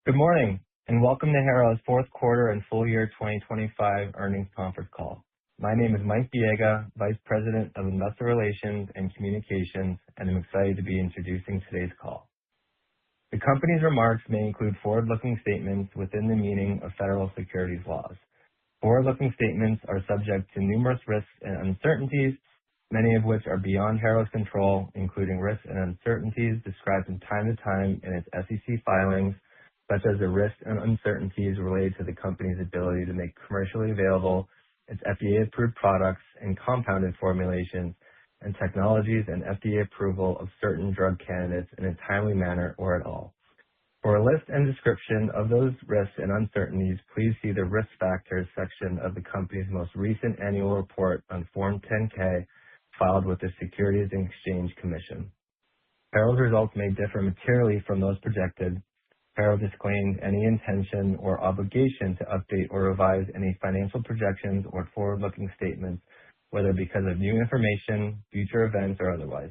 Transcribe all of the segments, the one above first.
Good morning, and welcome to Harrow's fourth quarter and full year 2025 earnings conference call. My name is Mike Biega, Vice President of Investor Relations and Communications, and I'm excited to be introducing today's call. The company's remarks may include forward-looking statements within the meaning of federal securities laws. Forward-looking statements are subject to numerous risks and uncertainties, many of which are beyond Harrow's control, including risks and uncertainties described from time to time in its SEC filings, such as the risks and uncertainties related to the company's ability to make commercially available its FDA-approved products and compounded formulations and technologies and FDA approval of certain drug candidates in a timely manner or at all. For a list and description of those risks and uncertainties, please see the Risk Factors section of the company's most recent annual report on Form 10-K filed with the Securities and Exchange Commission. Harrow's results may differ materially from those projected. Harrow disclaims any intention or obligation to update or revise any financial projections or forward-looking statements, whether because of new information, future events, or otherwise.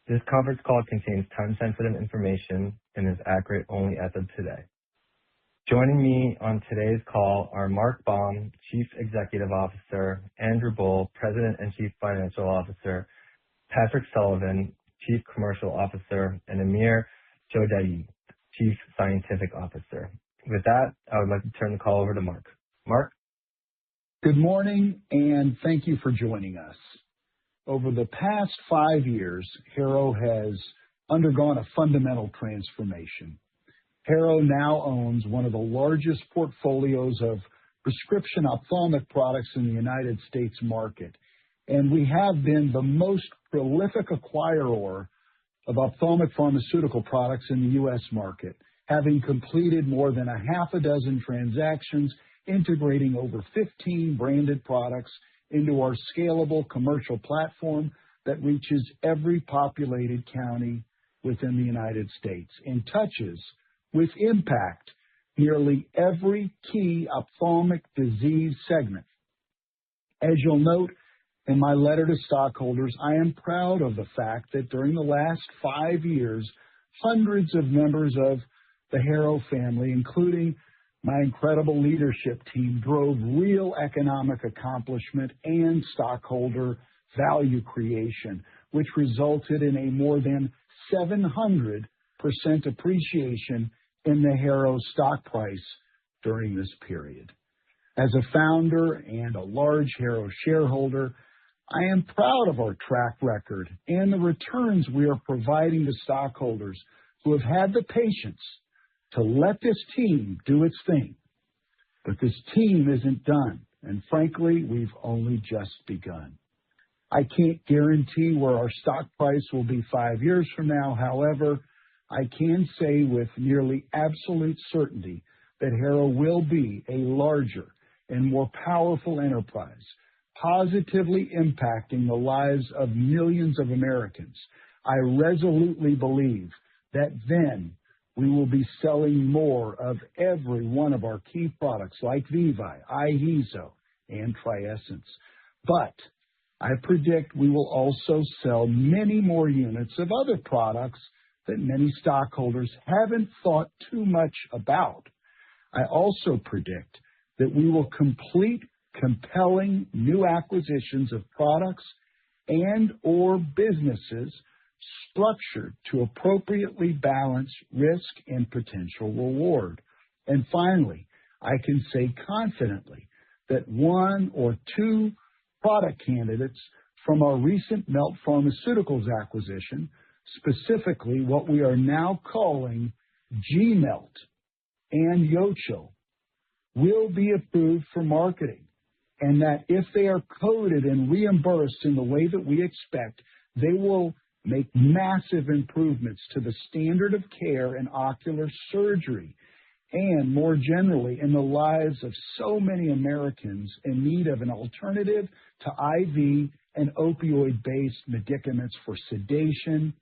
This conference call contains time-sensitive information and is accurate only as of today. Joining me on today's call are Mark Baum, Chief Executive Officer, Andrew Boll, President and Chief Financial Officer, Patrick Sullivan, Chief Commercial Officer, and Amir Jodai, Chief Scientific Officer. With that, I would like to turn the call over to Mark. Mark? Good morning, and thank you for joining us. Over the past 5 years, Harrow has undergone a fundamental transformation. Harrow now owns one of the largest portfolios of prescription ophthalmic products in the United States market, and we have been the most prolific acquirer of ophthalmic pharmaceutical products in the U.S. market, having completed more than a half a dozen transactions, integrating over 15 branded products into our scalable commercial platform that reaches every populated county within the United States and touches with impact nearly every key ophthalmic disease segment. As you'll note in my letter to stockholders, I am proud of the fact that during the last 5 years, hundreds of members of the Harrow family, including my incredible leadership team, drove real economic accomplishment and stockholder value creation, which resulted in a more than 700% appreciation in the Harrow stock price during this period. As a founder and a large Harrow shareholder, I am proud of our track record and the returns we are providing to stockholders who have had the patience to let this team do its thing. But this team isn't done, and frankly, we've only just begun. I can't guarantee where our stock price will be 5 years from now. However, I can say with nearly absolute certainty that Harrow will be a larger and more powerful enterprise, positively impacting the lives of millions of Americans. I resolutely believe that then we will be selling more of every one of our key products like Vivi, IHEEZO, and Triessence. But I predict we will also sell many more units of other products that many stockholders haven't thought too much about. I also predict that we will complete compelling new acquisitions of products and or businesses structured to appropriately balance risk and potential reward. And finally, I can say confidently that 1 or 2 product candidates from our recent Melt Pharmaceuticals acquisition, specifically what we are now calling G-Melt and Yochil, will be approved for marketing, and that if they are coded and reimbursed in the way that we expect, they will make massive improvements to the standard of care in ocular surgery and more generally in the lives of so many Americans in need of an alternative to IV and opioid-based medicaments for sedation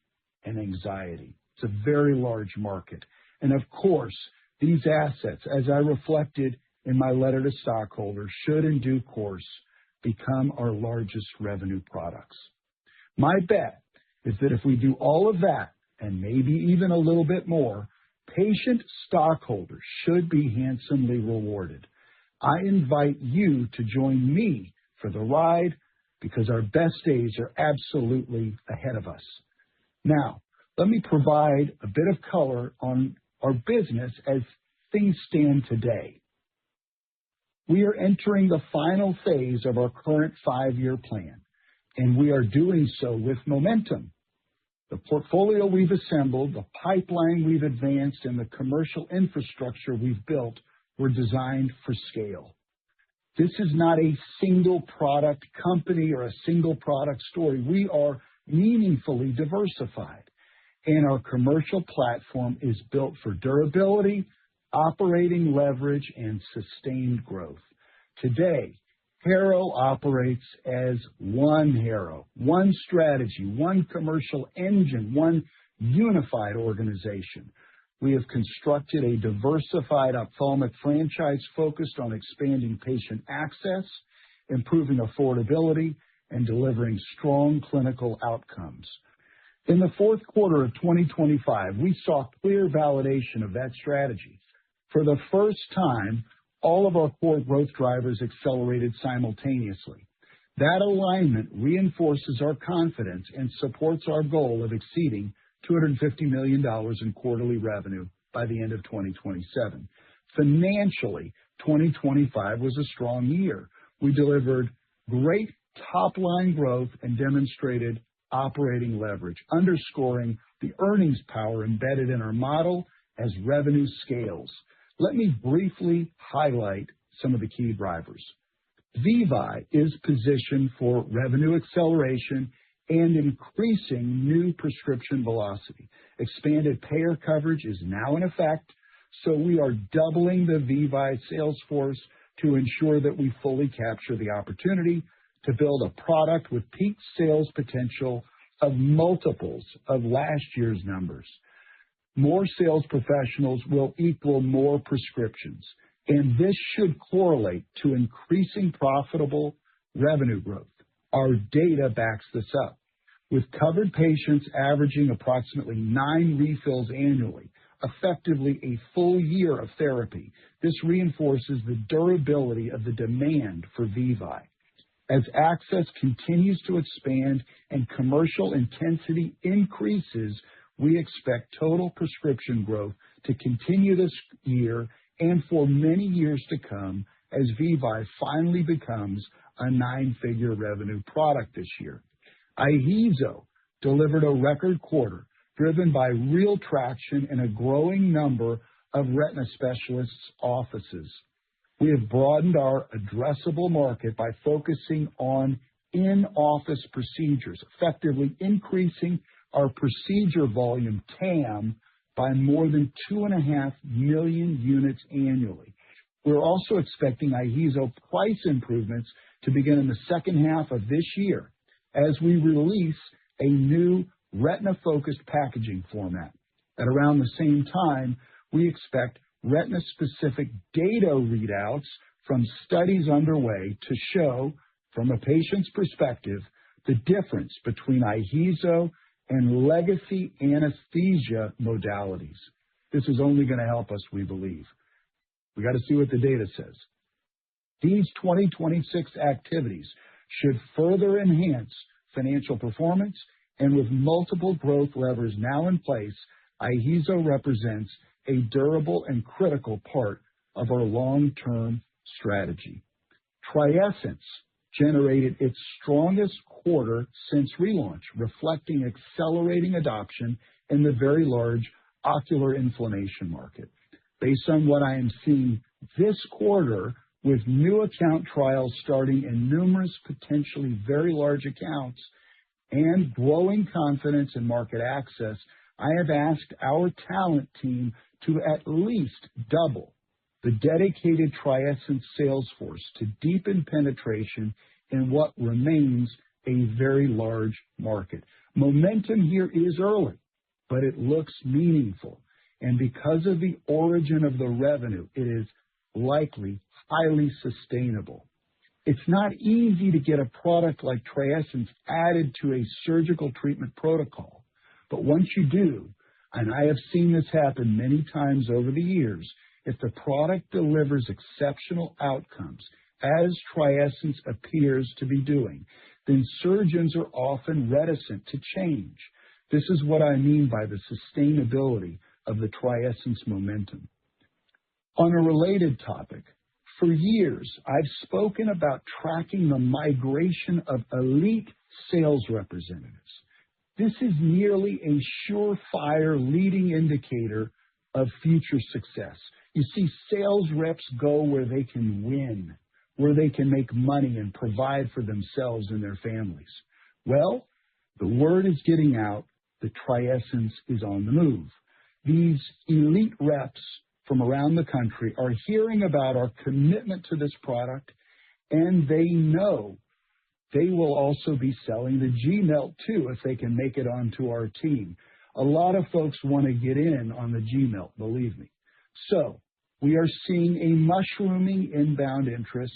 and anxiety. It's a very large market. And of course, these assets, as I reflected in my letter to stockholders, should in due course become our largest revenue products. My bet is that if we do all of that, and maybe even a little bit more, Patient stockholders should be handsomely rewarded. I invite you to join me for the ride because our best days are absolutely ahead of us. Now, let me provide a bit of color on our business as things stand today. We are entering the final phase of our current 5-year plan, and we are doing so with momentum. The portfolio we've assembled, the pipeline we've advanced, and the commercial infrastructure we've built were designed for scale. This is not a single product company or a single product story. We are meaningfully diversified, and our commercial platform is built for durability, operating leverage, and sustained growth. Today, Harrow operates as one Harrow, one strategy, one commercial engine, one unified organization. We have constructed a diversified ophthalmic franchise focused on expanding patient access, improving affordability, and delivering strong clinical outcomes. In the fourth quarter of 2025, we saw clear validation of that strategy. For the first time, all of our core growth drivers accelerated simultaneously. That alignment reinforces our confidence and supports our goal of exceeding $250 million in quarterly revenue by the end of 2027. Financially, 2025 was a strong year. We delivered great top-line growth and demonstrated operating leverage, underscoring the earnings power embedded in our model as revenue scales. Let me briefly highlight some of the key drivers. VEVYE is positioned for revenue acceleration and increasing new prescription velocity. Expanded payer coverage is now in effect, so we are doubling the VEVYE sales force to ensure that we fully capture the opportunity to build a product with peak sales potential of multiples of last year's numbers. More sales professionals will equal more prescriptions, and this should correlate to increasing profitable revenue growth. Our data backs this up. With covered patients averaging approximately 9 refills annually, effectively a full year of therapy, this reinforces the durability of the demand for VEVYE. As access continues to expand and commercial intensity increases, we expect total prescription growth to continue this year and for many years to come as VEVYE finally becomes a 9-figure revenue product this year. IHEEZO delivered a record quarter driven by real traction in a growing number of retina specialists' offices. We have broadened our addressable market by focusing on in-office procedures, effectively increasing our procedure volume TAM by more than 2.5 million units annually. We're also expecting IHEEZO price improvements to begin in the second half of this year as we release a new retina-focused packaging format. At around the same time, we expect retina-specific data readouts from studies underway to show, from a patient's perspective, the difference between IHEEZO and legacy anesthesia modalities. This is only going to help us, we believe. We got to see what the data says. These 2026 activities should further enhance financial performance, and with multiple growth levers now in place, IHEEZO represents a durable and critical part of our long-term strategy. TRIESENCE generated its strongest quarter since relaunch, reflecting accelerating adoption in the very large ocular inflammation market. Based on what I am seeing this quarter, with new account trials starting in numerous potentially very large accounts and growing confidence in market access, I have asked our talent team to at least double the dedicated TRIESENCE sales force to deepen penetration in what remains a very large market. Momentum here is early, but it looks meaningful. And because of the origin of the revenue, it is likely highly sustainable. It's not easy to get a product like TRIESENCE added to a surgical treatment protocol, but once you do, and I have seen this happen many times over the years, if the product delivers exceptional outcomes, as Triessence appears to be doing, then surgeons are often reticent to change. This is what I mean by the sustainability of the Triessence momentum. On a related topic, for years, I've spoken about tracking the migration of elite sales representatives. This is nearly a surefire leading indicator of future success. You see, sales reps go where they can win, where they can make money and provide for themselves and their families. Well, the word is getting out that Triessence is on the move. These elite reps from around the country are hearing about our commitment to this product, and they know they will also be selling the G-Melt too if they can make it onto our team. A lot of folks want to get in on the G-Melt, believe me. So we are seeing a mushrooming inbound interest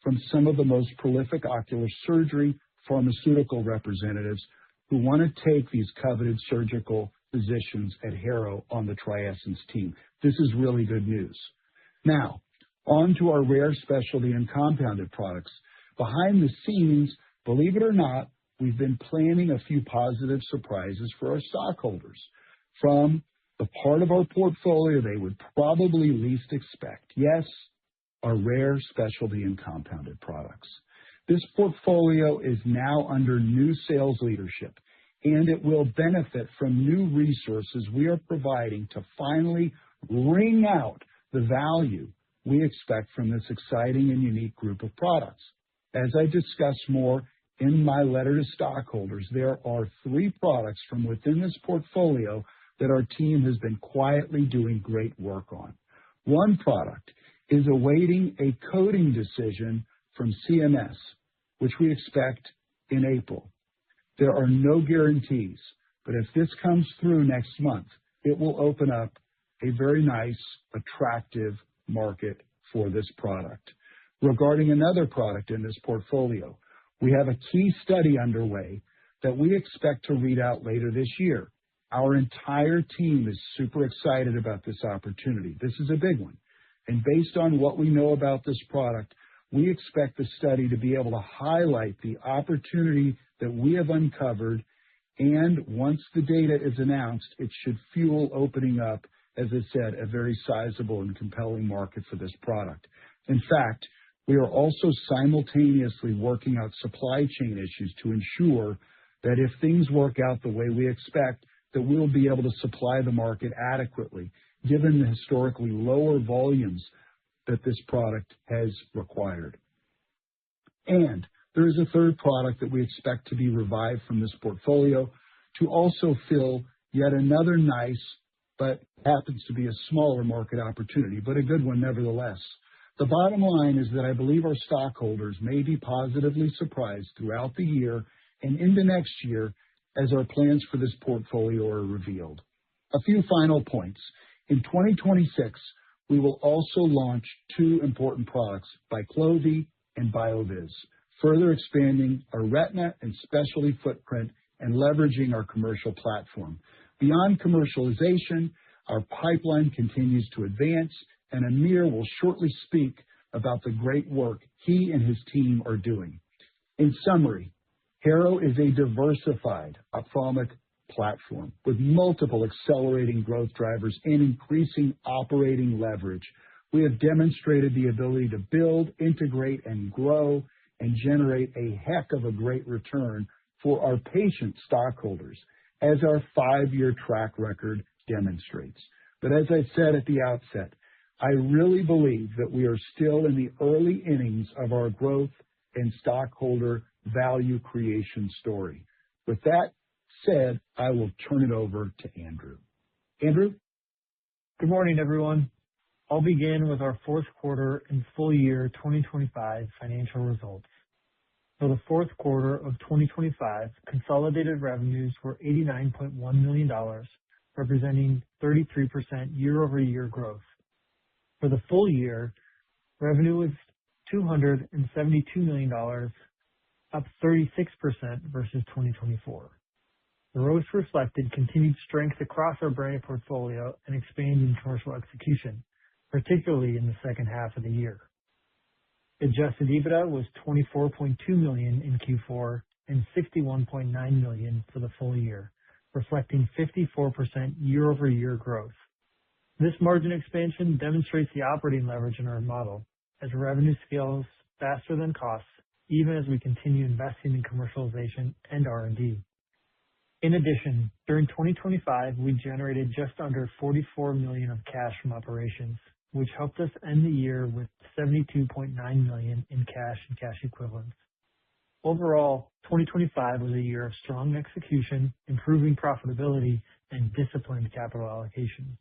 from some of the most prolific ocular surgery pharmaceutical representatives who want to take these coveted surgical positions at Harrow on the Triessence team. This is really good news. Now, on to our rare specialty and compounded products. Behind the scenes, believe it or not, we've been planning a few positive surprises for our stockholders from the part of our portfolio they would probably least expect. Yes, our rare specialty and compounded products. This portfolio is now under new sales leadership, and it will benefit from new resources we are providing to finally wring out the value we expect from this exciting and unique group of products. As I discuss more in my letter to stockholders, there are 3 products from within this portfolio that our team has been quietly doing great work on. One product is awaiting a coding decision from CMS, which we expect in April. There are no guarantees, but if this comes through next month, it will open up a very nice, attractive market for this product. Regarding another product in this portfolio, we have a key study underway that we expect to read out later this year. Our entire team is super excited about this opportunity. This is a big one. And based on what we know about this product, we expect the study to be able to highlight the opportunity that we have uncovered. And once the data is announced, it should fuel opening up, as I said, a very sizable and compelling market for this product. In fact, we are also simultaneously working out supply chain issues to ensure that if things work out the way we expect, that we'll be able to supply the market adequately, given the historically lower volumes that this product has required. And there is a third product that we expect to be revived from this portfolio to also fill yet another nice, but happens to be a smaller market opportunity, but a good one nevertheless. The bottom line is that I believe our stockholders may be positively surprised throughout the year and into next year as our plans for this portfolio are revealed. A few final points. In 2026, we will also launch 2 important products, Biclovy and BioViz, further expanding our retina and specialty footprint and leveraging our commercial platform. Beyond commercialization, our pipeline continues to advance, and Amir will shortly speak about the great work he and his team are doing. In summary, Harrow is a diversified ophthalmic platform with multiple accelerating growth drivers and increasing operating leverage. We have demonstrated the ability to build, integrate, and grow and generate a heck of a great return for our patient stockholders, as our 5-year track record demonstrates. But as I said at the outset, I really believe that we are still in the early innings of our growth and stockholder value creation story. With that said, I will turn it over to Andrew. Andrew? Good morning, everyone. I'll begin with our fourth quarter and full year 2025 financial results. For the fourth quarter of 2025, consolidated revenues were $89.1 million, representing 33% year-over-year growth. For the full year, revenue was $272 million, up 36% versus 2024. Growth reflected continued strength across our branded portfolio and expanding commercial execution, particularly in the second half of the year. Adjusted EBITDA was $24.2 million in Q4 and $61.9 million for the full year, reflecting 54% year-over-year growth. This margin expansion demonstrates the operating leverage in our model as revenue scales faster than costs, even as we continue investing in commercialization and R&D. In addition, during 2025, we generated just under $44 million of cash from operations, which helped us end the year with $72.9 million in cash and cash equivalents. Overall, 2025 was a year of strong execution, improving profitability, and disciplined capital allocation.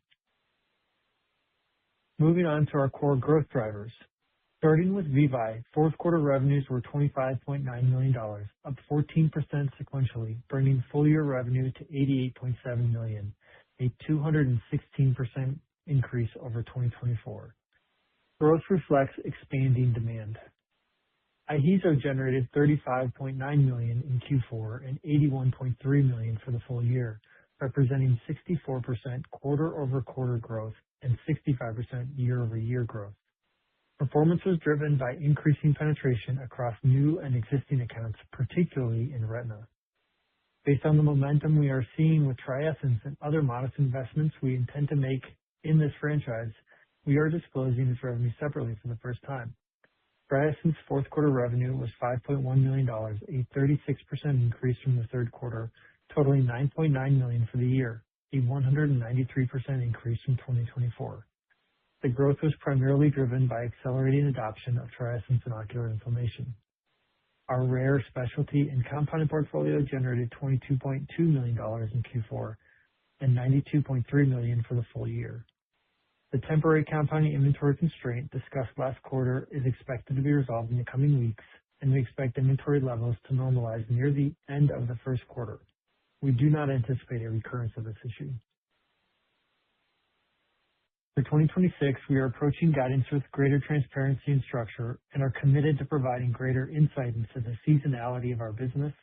Moving on to our core growth drivers. Starting with VEVYE, fourth quarter revenues were $25.9 million, up 14% sequentially, bringing full year revenue to $88.7 million, a 216% increase over 2024. Growth reflects expanding demand. IHEEZO generated $35.9 million in Q4 and $81.3 million for the full year, representing 64% quarter-over-quarter growth and 65% year-over-year growth. Performance was driven by increasing penetration across new and existing accounts, particularly in retina. Based on the momentum we are seeing with TRIESENCE and other modest investments we intend to make in this franchise, we are disclosing this revenue separately for the first time. TRIESENCE fourth quarter revenue was $5.1 million, a 36% increase from the third quarter, totaling $9.9 million for the year, a 193% increase from 2024. The growth was primarily driven by accelerating adoption of TRIESENCE in ocular inflammation. Our rare specialty and compounded portfolio generated $22.2 million in Q4 and $92.3 million for the full year. The temporary compounding inventory constraint discussed last quarter is expected to be resolved in the coming weeks, and we expect inventory levels to normalize near the end of the first quarter. We do not anticipate a recurrence of this issue. For 2026, we are approaching guidance with greater transparency and structure and are committed to providing greater insight into the seasonality of our business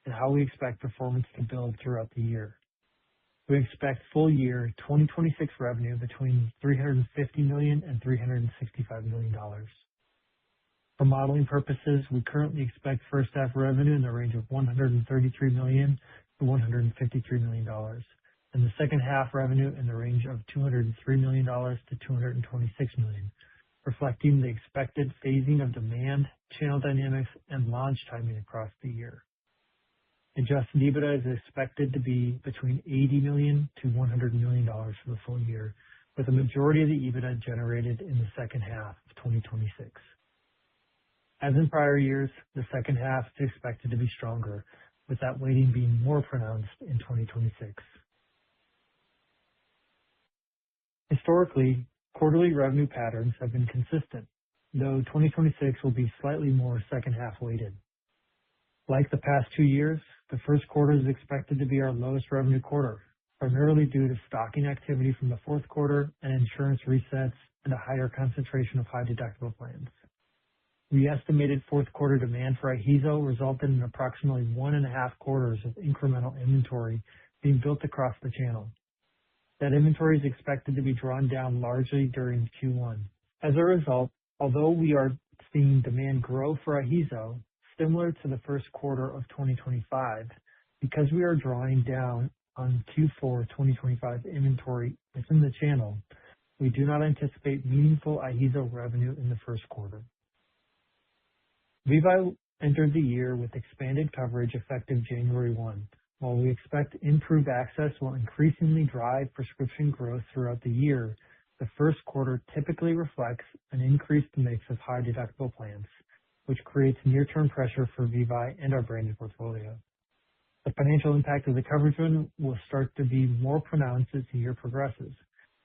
and how we expect performance to build throughout the year. We expect full year 2026 revenue between $350 million and $365 million. For modeling purposes, we currently expect first half revenue in the range of $133 million to $153 million, and the second half revenue in the range of $203 million to $226 million, reflecting the expected phasing of demand, channel dynamics, and launch timing across the year. Adjusted EBITDA is expected to be between $80 million to $100 million for the full year, with the majority of the EBITDA generated in the second half of 2026. As in prior years, the second half is expected to be stronger, with that weighting being more pronounced in 2026. Historically, quarterly revenue patterns have been consistent, though 2026 will be slightly more second half weighted. Like the past 2 years, the first quarter is expected to be our lowest revenue quarter, primarily due to stocking activity from the fourth quarter and insurance resets and a higher concentration of high deductible plans. We estimated fourth quarter demand for IHEEZO resulted in approximately 1.5 quarters of incremental inventory being built across the channel. That inventory is expected to be drawn down largely during Q1. As a result, although we are seeing demand grow for IHEEZO, similar to the first quarter of 2025, because we are drawing down on Q4 2025 inventory within the channel, we do not anticipate meaningful IHEEZO revenue in the first quarter. VEVYE entered the year with expanded coverage effective January 1. While we expect improved access will increasingly drive prescription growth throughout the year, the first quarter typically reflects an increased mix of high deductible plans, which creates near-term pressure for VEVYE and our branded portfolio. The financial impact of the coverage win will start to be more pronounced as the year progresses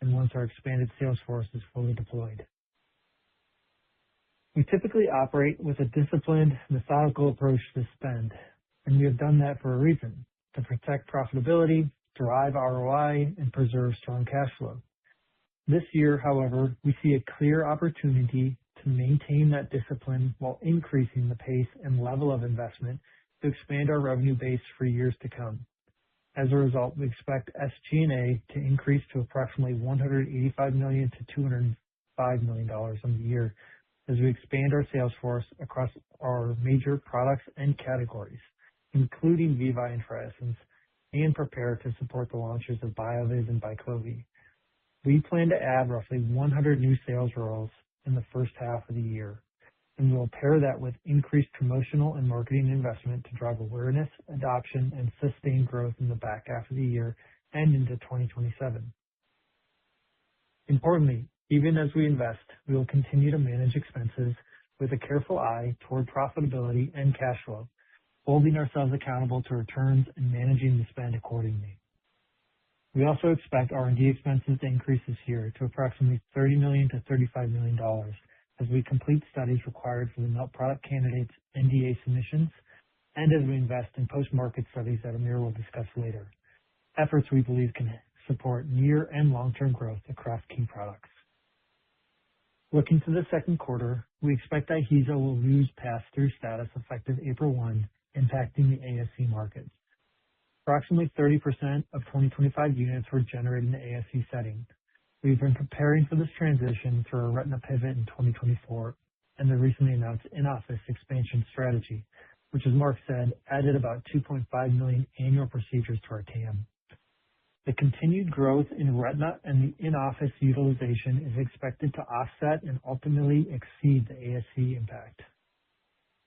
and once our expanded sales force is fully deployed. We typically operate with a disciplined, methodical approach to spend, and we have done that for a reason: to protect profitability, drive ROI, and preserve strong cash flow. This year, however, we see a clear opportunity to maintain that discipline while increasing the pace and level of investment to expand our revenue base for years to come. As a result, we expect SG&A to increase to approximately $185 million to $205 million on the year as we expand our sales force across our major products and categories, including VEVYE and TRIESENCE, and prepare to support the launches of BioViz and BYQLOVI. We plan to add roughly 100 new sales roles in the first half of the year, and we'll pair that with increased promotional and marketing investment to drive awareness, adoption, and sustained growth in the back half of the year and into 2027. Importantly, even as we invest, we will continue to manage expenses with a careful eye toward profitability and cash flow, holding ourselves accountable to returns and managing the spend accordingly. We also expect R&D expenses to increase this year to approximately $30 million to $35 million as we complete studies required for the melt product candidates NDA submissions and as we invest in post-market studies that Amir will discuss later, efforts we believe can support near and long-term growth across key products. Looking to the second quarter, we expect IHEEZO will lose pass-through status effective April 1, impacting the ASC market. Approximately 30% of 2025 units were generated in the ASC setting. We've been preparing for this transition through our retina pivot in 2024 and the recently announced in-office expansion strategy, which, as Mark said, added about 2.5 million annual procedures to our TAM. The continued growth in retina and the in-office utilization is expected to offset and ultimately exceed the ASC impact.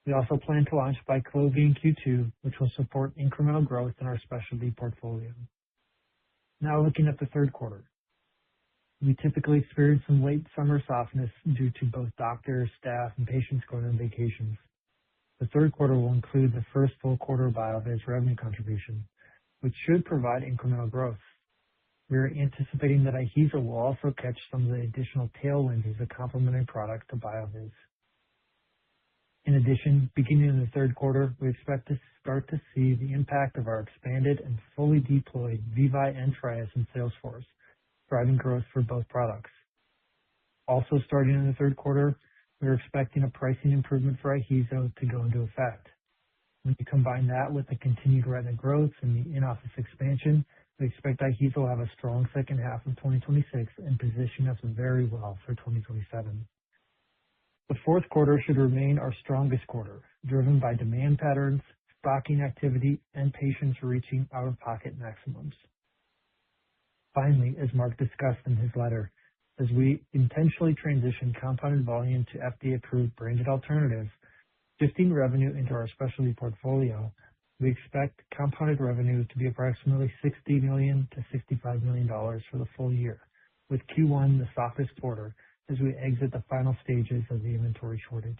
We also plan to launch BYQLOVI in Q2, which will support incremental growth in our specialty portfolio. Now looking at the third quarter. We typically experience some late summer softness due to both doctors, staff, and patients going on vacations. The third quarter will include the first full quarter of BioViz revenue contribution, which should provide incremental growth. We are anticipating that IHEEZO will also catch some of the additional tailwinds as a complementary product to BioViz. In addition, beginning in the third quarter, we expect to start to see the impact of our expanded and fully deployed VEVYE and TRIESENCE sales force, driving growth for both products. Also starting in the third quarter, we are expecting a pricing improvement for IHEEZO to go into effect. When you combine that with the continued retina growth and the in-office expansion, we expect IHEEZO will have a strong second half of 2026 and position us very well for 2027. The fourth quarter should remain our strongest quarter, driven by demand patterns, stocking activity, and patients reaching out-of-pocket maximums. Finally, as Mark discussed in his letter, as we intentionally transition compounded volume to FDA-approved branded alternatives, shifting revenue into our specialty portfolio, we expect compounded revenue to be approximately $60 million to $65 million for the full year, with Q1 the softest quarter as we exit the final stages of the inventory shortage.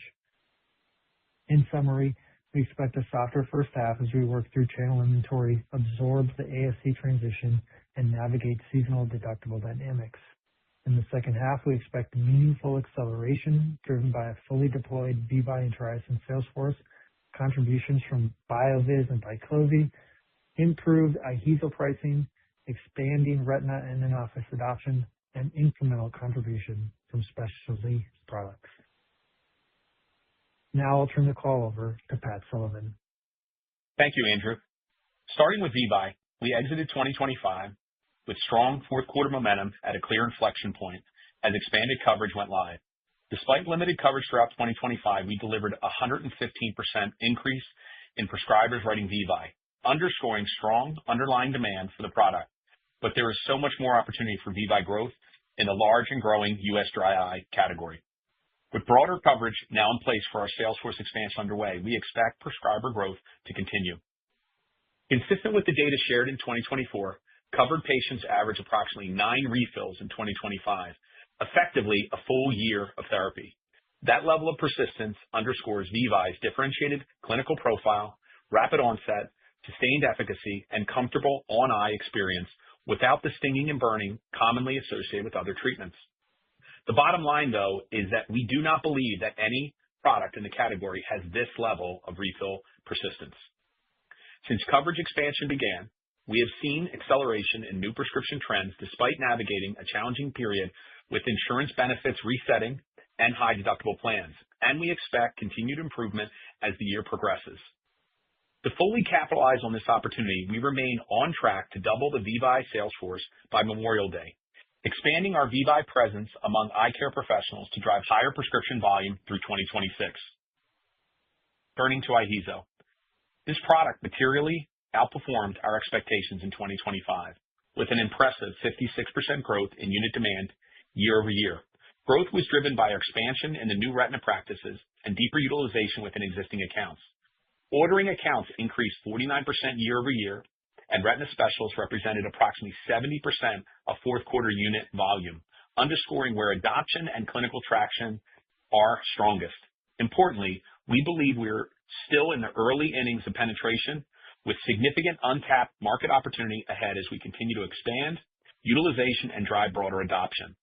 In summary, we expect a softer first half as we work through channel inventory, absorb the ASC transition, and navigate seasonal deductible dynamics. In the second half, we expect meaningful acceleration driven by a fully deployed VEVYE and TRIESENCE sales force, contributions from BioViz and BYQLOVI, improved IHEEZO pricing, expanding retina and in-office adoption, and incremental contribution from specialty products. Now I'll turn the call over to Pat Sullivan. Thank you, Andrew. Starting with VEVYE, we exited 2025 with strong fourth quarter momentum at a clear inflection point as expanded coverage went live. Despite limited coverage throughout 2025, we delivered a 115% increase in prescribers writing VEVYE, underscoring strong underlying demand for the product. But there is so much more opportunity for VEVYE growth in the large and growing U.S. dry eye category. With broader coverage now in place for our sales force expansion underway, we expect prescriber growth to continue. Consistent with the data shared in 2024, covered patients average approximately 9 refills in 2025, effectively a full year of therapy. That level of persistence underscores VEVYE's differentiated clinical profile, rapid onset, sustained efficacy, and comfortable on-eye experience without the stinging and burning commonly associated with other treatments. The bottom line, though, is that we do not believe that any product in the category has this level of refill persistence. Since coverage expansion began, we have seen acceleration in new prescription trends despite navigating a challenging period with insurance benefits resetting and high deductible plans, and we expect continued improvement as the year progresses. To fully capitalize on this opportunity, we remain on track to double the VEVYE sales force by Memorial Day, expanding our VEVYE presence among eye care professionals to drive higher prescription volume through 2026. Turning to IHEEZO. This product materially outperformed our expectations in 2025, with an impressive 56% growth in unit demand year-over-year. Growth was driven by our expansion in the new retina practices and deeper utilization within existing accounts. Ordering accounts increased 49% year-over-year, and retina specialists represented approximately 70% of fourth quarter unit volume, underscoring where adoption and clinical traction are strongest. Importantly, we believe we're still in the early innings of penetration, with significant untapped market opportunity ahead as we continue to expand utilization and drive broader adoption.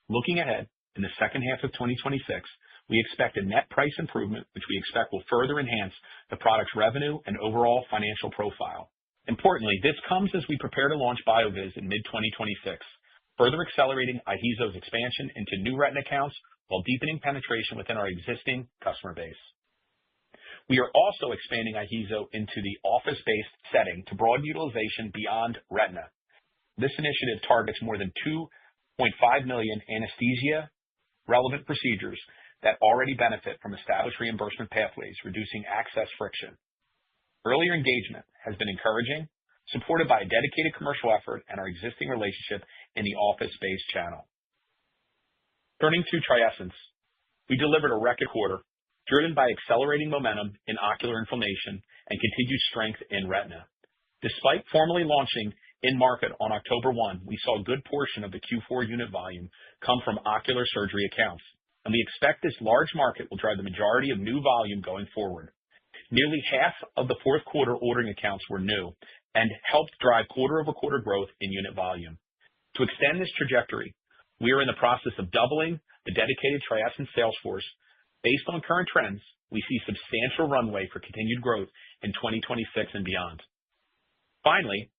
Looking ahead, in the second half of 2026, we expect a net price improvement, which we expect will further enhance the product's revenue and overall financial profile. Importantly, this comes as we prepare to launch BioViz in mid-2026, further accelerating IHEEZO's expansion into new retina accounts while deepening penetration within our existing customer base. We are also expanding IHEEZO into the office-based setting to broaden utilization beyond retina. This initiative targets more than 2.5 million anesthesia-relevant procedures that already benefit from established reimbursement pathways, reducing access friction. Earlier engagement has been encouraging, supported by a dedicated commercial effort and our existing relationship in the office-based channel. Turning to TRIESENCE, we delivered a record quarter, driven by accelerating momentum in ocular inflammation and continued strength in retina. Despite formally launching in market on October 1, we saw a good portion of the Q4 unit volume come from ocular surgery accounts, and we expect this large market will drive the majority of new volume going forward. Nearly half of the fourth quarter ordering accounts were new and helped drive quarter-over-quarter growth in unit volume. To extend this trajectory, we are in the process of doubling the dedicated TRIESENCE sales force. Based on current trends, we see substantial runway for continued growth in 2026 and beyond. Finally,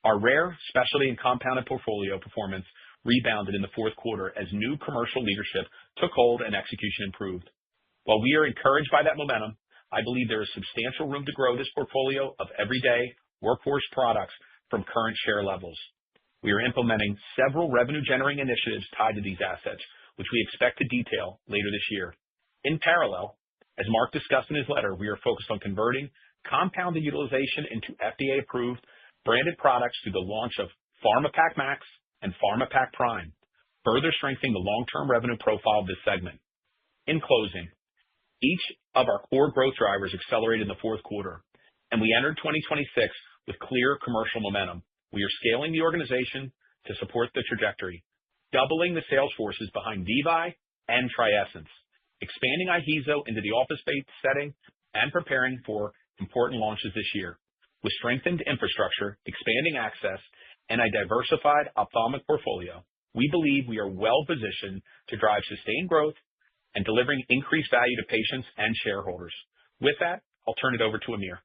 our rare specialty and compounded portfolio performance rebounded in the fourth quarter as new commercial leadership took hold and execution improved. While we are encouraged by that momentum, I believe there is substantial room to grow this portfolio of everyday workhorse products from current share levels. We are implementing several revenue-generating initiatives tied to these assets, which we expect to detail later this year. In parallel, as Mark discussed in his letter, we are focused on converting compounded utilization into FDA-approved branded products through the launch of PharmaPack Max and PharmaPack Prime, further strengthening the long-term revenue profile of this segment. In closing, each of our core growth drivers accelerated in the fourth quarter, and we entered 2026 with clear commercial momentum. We are scaling the organization to support the trajectory, doubling the sales forces behind VEVYE and TRIESENCE, expanding IHEEZO into the office-based setting, and preparing for important launches this year. With strengthened infrastructure, expanding access, and a diversified ophthalmic portfolio, we believe we are well-positioned to drive sustained growth and delivering increased value to patients and shareholders. With that, I'll turn it over to Amir.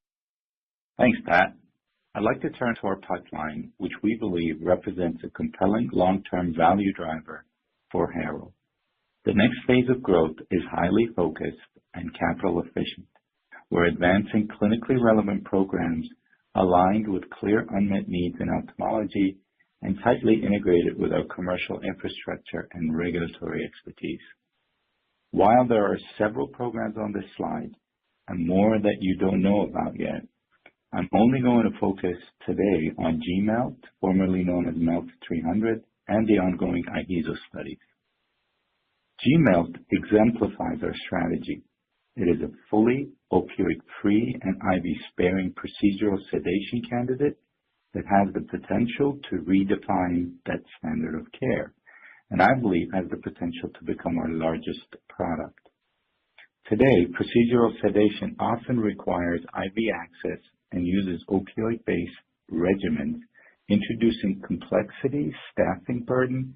Thanks, Pat. I'd like to turn to our pipeline, which we believe represents a compelling long-term value driver for Harrow. The next phase of growth is highly focused and capital efficient. We're advancing clinically relevant programs aligned with clear unmet needs in ophthalmology and tightly integrated with our commercial infrastructure and regulatory expertise. While there are several programs on this slide and more that you don't know about yet, I'm only going to focus today on G-MELT, formerly known as MELT 300, and the ongoing IHEEZO studies. G-MELT exemplifies our strategy. It is a fully opioid-free and IV-sparing procedural sedation candidate that has the potential to redefine that standard of care, and I believe has the potential to become our largest product. Today, procedural sedation often requires IV access and uses opioid-based regimens, introducing complexity, staffing burden,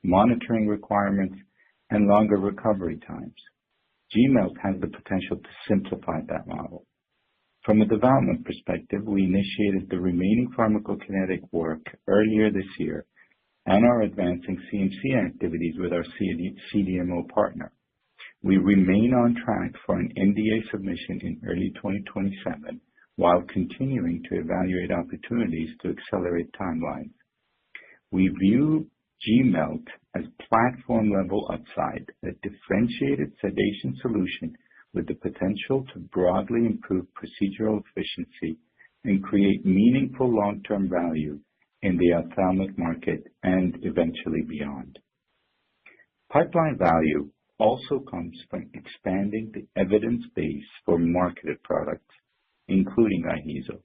monitoring requirements, and longer recovery times. G-MELT has the potential to simplify that model. From a development perspective, we initiated the remaining pharmacokinetic work earlier this year and are advancing CMC activities with our CDMO partner. We remain on track for an NDA submission in early 2027, while continuing to evaluate opportunities to accelerate timelines. We view GMELT as platform-level upside, a differentiated sedation solution with the potential to broadly improve procedural efficiency and create meaningful long-term value in the ophthalmic market and eventually beyond. Pipeline value also comes from expanding the evidence base for marketed products, including IHEEZO.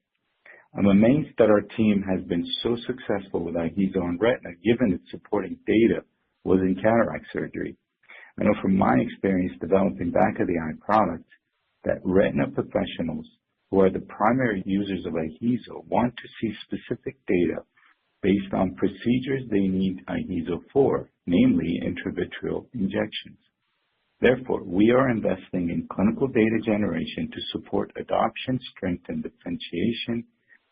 I'm amazed that our team has been so successful with IHEEZO and retina, given its supporting data was in cataract surgery. I know from my experience developing back-of-the-eye products that retina professionals who are the primary users of IHEEZO want to see specific data based on procedures they need IHEEZO for, namely intravitreal injections. Therefore, we are investing in clinical data generation to support adoption, strengthen differentiation,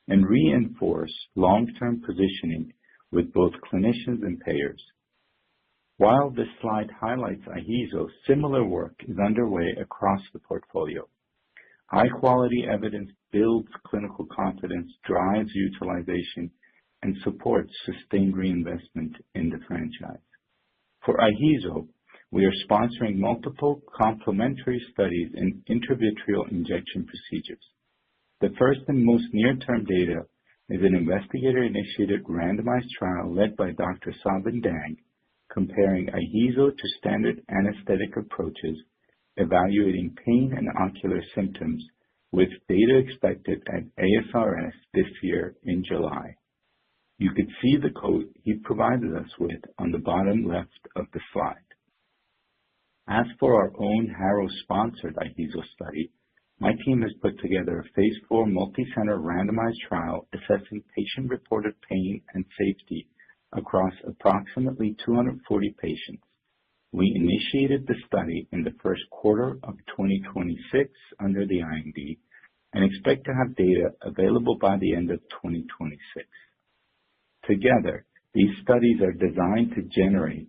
and reinforce long-term positioning with both clinicians and payers. While this slide highlights IHEEZO, similar work is underway across the portfolio. High-quality evidence builds clinical confidence, drives utilization, and supports sustained reinvestment in the franchise. For IHEEZO, we are sponsoring multiple complementary studies in intravitreal injection procedures. The first and most near-term data is an investigator-initiated randomized trial led by Dr. Sabin Dang, comparing IHEEZO to standard anesthetic approaches, evaluating pain and ocular symptoms, with data expected at ASRS this year in July. You could see the code he provided us with on the bottom left of the slide. As for our own Harrow-sponsored IHEEZO study, my team has put together a Phase 4 multi-center randomized trial assessing patient-reported pain and safety across approximately 240 patients. We initiated the study in the first quarter of 2026 under the IND and expect to have data available by the end of 2026. Together, these studies are designed to generate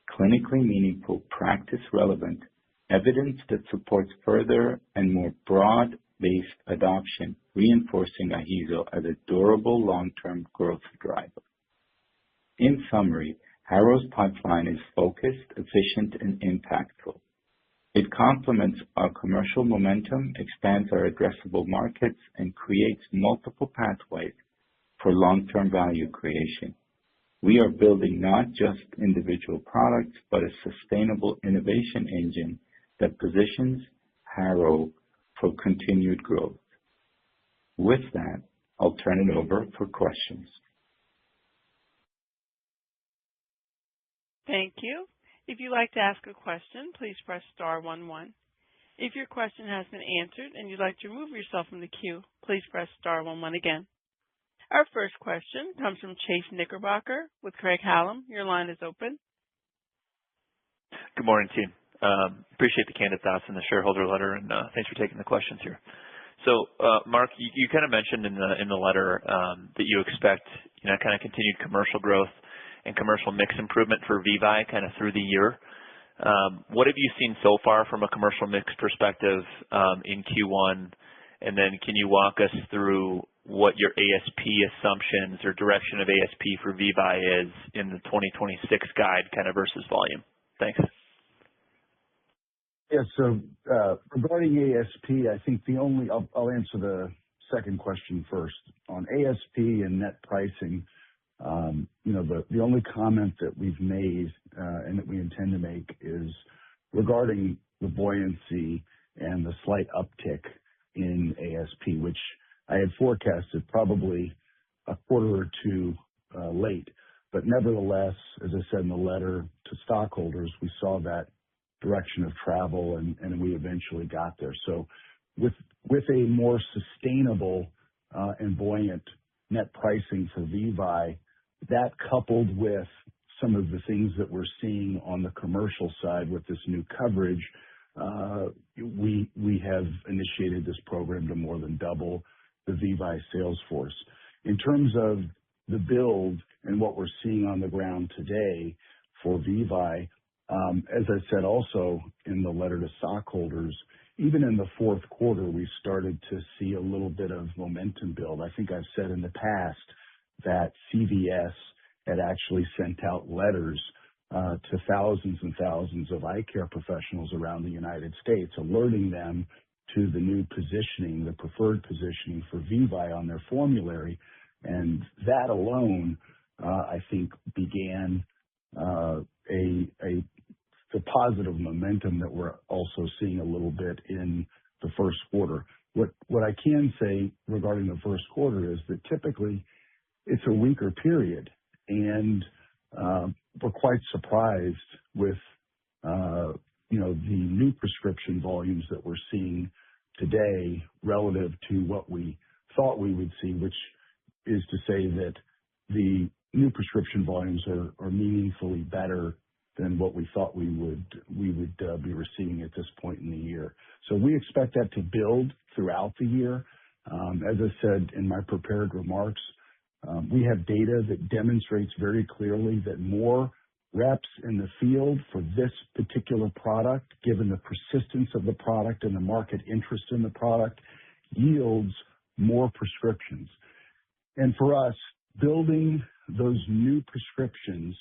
clinically meaningful, practice-relevant evidence that supports further and more broad-based adoption, reinforcing IHEEZO as a durable long-term growth driver. In summary, Harrow's pipeline is focused, efficient, and impactful. It complements our commercial momentum, expands our addressable markets, and creates multiple pathways for long-term value creation. We are building not just individual products, but a sustainable innovation engine that positions Harrow for continued growth. With that, I'll turn it over for questions. Thank you. If you'd like to ask a question, please press star 11. If your question has been answered and you'd like to remove yourself from the queue, please press star 11 again. Our first question comes from Chase Knickerbocker with Craig-Hallum. Your line is open. Good morning, team. Appreciate the candid thoughts in the shareholder letter, and thanks for taking the questions here. So, Mark, you kind of mentioned in the letter that you expect kind of continued commercial growth and commercial mix improvement for VEVYE kind of through the year. What have you seen so far from a commercial mix perspective in Q1? And then can you walk us through what your ASP assumptions or direction of ASP for VEVYE is in the 2026 guide kind of versus volume? Thanks. Yeah, so regarding ASP, I think I'll answer the second question first. On ASP and net pricing, the only comment that we've made and that we intend to make is regarding the buoyancy and the slight uptick in ASP, which I had forecasted probably a quarter or two late. But nevertheless, as I said in the letter to stockholders, we saw that direction of travel and we eventually got there. So with a more sustainable and buoyant net pricing for VEVYE, that coupled with some of the things that we're seeing on the commercial side with this new coverage, we have initiated this program to more than double the VEVYE sales force. In terms of the build and what we're seeing on the ground today for VEVYE, as I said also in the letter to stockholders, even in the fourth quarter, we started to see a little bit of momentum build. I think I've said in the past that CVS had actually sent out letters to thousands and thousands of eye care professionals around the United States, alerting them to the new positioning, the preferred positioning for VEVYE on their formulary. And that alone, I think, began the positive momentum that we're also seeing a little bit in the first quarter. What I can say regarding the first quarter is that typically it's a weaker period, and we're quite surprised with the new prescription volumes that we're seeing today relative to what we thought we would see, which is to say that the new prescription volumes are meaningfully better than what we thought we would be receiving at this point in the year. So we expect that to build throughout the year. As I said in my prepared remarks, we have data that demonstrates very clearly that more reps in the field for this particular product, given the persistence of the product and the market interest in the product, yields more prescriptions. And for us, building those new prescriptions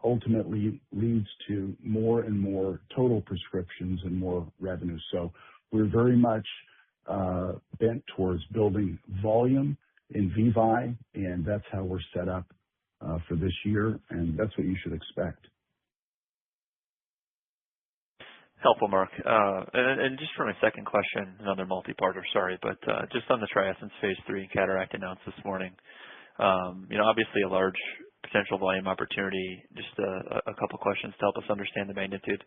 ultimately leads to more and more total prescriptions and more revenue. So we're very much bent towards building volume in VEVYE, and that's how we're set up for this year, and that's what you should expect. Helpful, Mark. And just for my second question, another multi-parter, sorry, but just on the TRIESENCE phase 3 cataract announced this morning, obviously a large potential volume opportunity. Just a couple questions to help us understand the magnitude.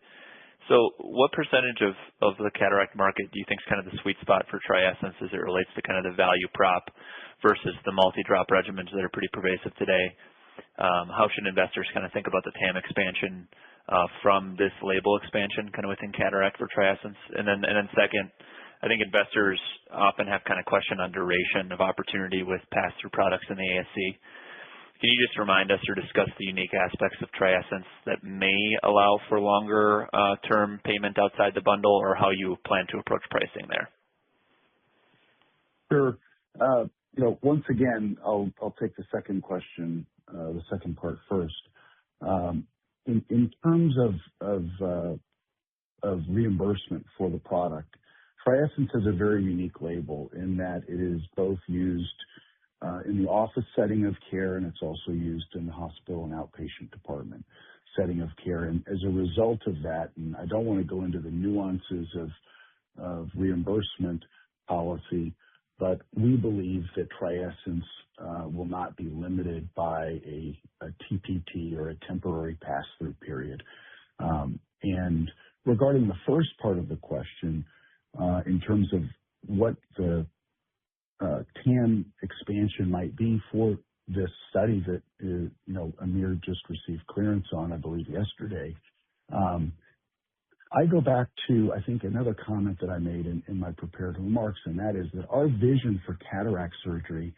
So what percentage of the cataract market do you think is kind of the sweet spot for TRIESENCE as it relates to kind of the value prop versus the multi-drop regimens that are pretty pervasive today? How should investors kind of think about the TAM expansion from this label expansion kind of within cataract for TRIESENCE? And then second, I think investors often have kind of question on duration of opportunity with pass-through products in the ASC. Can you just remind us or discuss the unique aspects of TRIESENCE that may allow for longer term payment outside the bundle, or how you plan to approach pricing there? Sure. Once again, I'll take the second question, the second part first. In terms of reimbursement for the product, TRIESENCE has a very unique label in that it is both used in the office setting of care, and it's also used in the hospital and outpatient department setting of care. And as a result of that, and I don't want to go into the nuances of reimbursement policy, but we believe that TRIESENCE will not be limited by a TPT or a temporary pass-through period. And regarding the first part of the question, in terms of what the TAM expansion might be for this study that Amir just received clearance on, I believe yesterday, I go back to, I think, another comment that I made in my prepared remarks, and that is that our vision for cataract surgery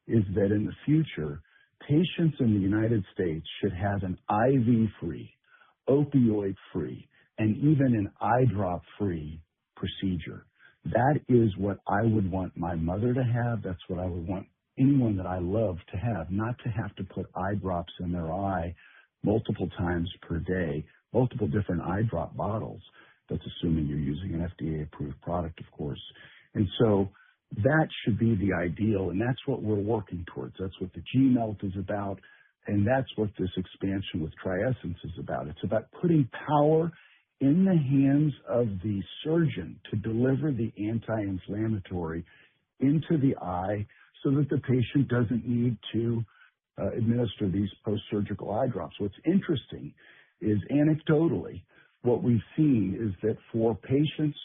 is that in the future, patients in the United States should have an IV-free, opioid-free, and even an eye drop-free procedure. That is what I would want my mother to have. That's what I would want anyone that I love to have, not to have to put eye drops in their eye multiple times per day, multiple different eye drop bottles. That's assuming you're using an FDA-approved product, of course. And so that should be the ideal, and that's what we're working towards. That's what the G-Melt is about, and that's what this expansion with TRIESENCE is about. It's about putting power in the hands of the surgeon to deliver the anti-inflammatory into the eye so that the patient doesn't need to administer these post-surgical eye drops. What's interesting is anecdotally, what we've seen is that for patients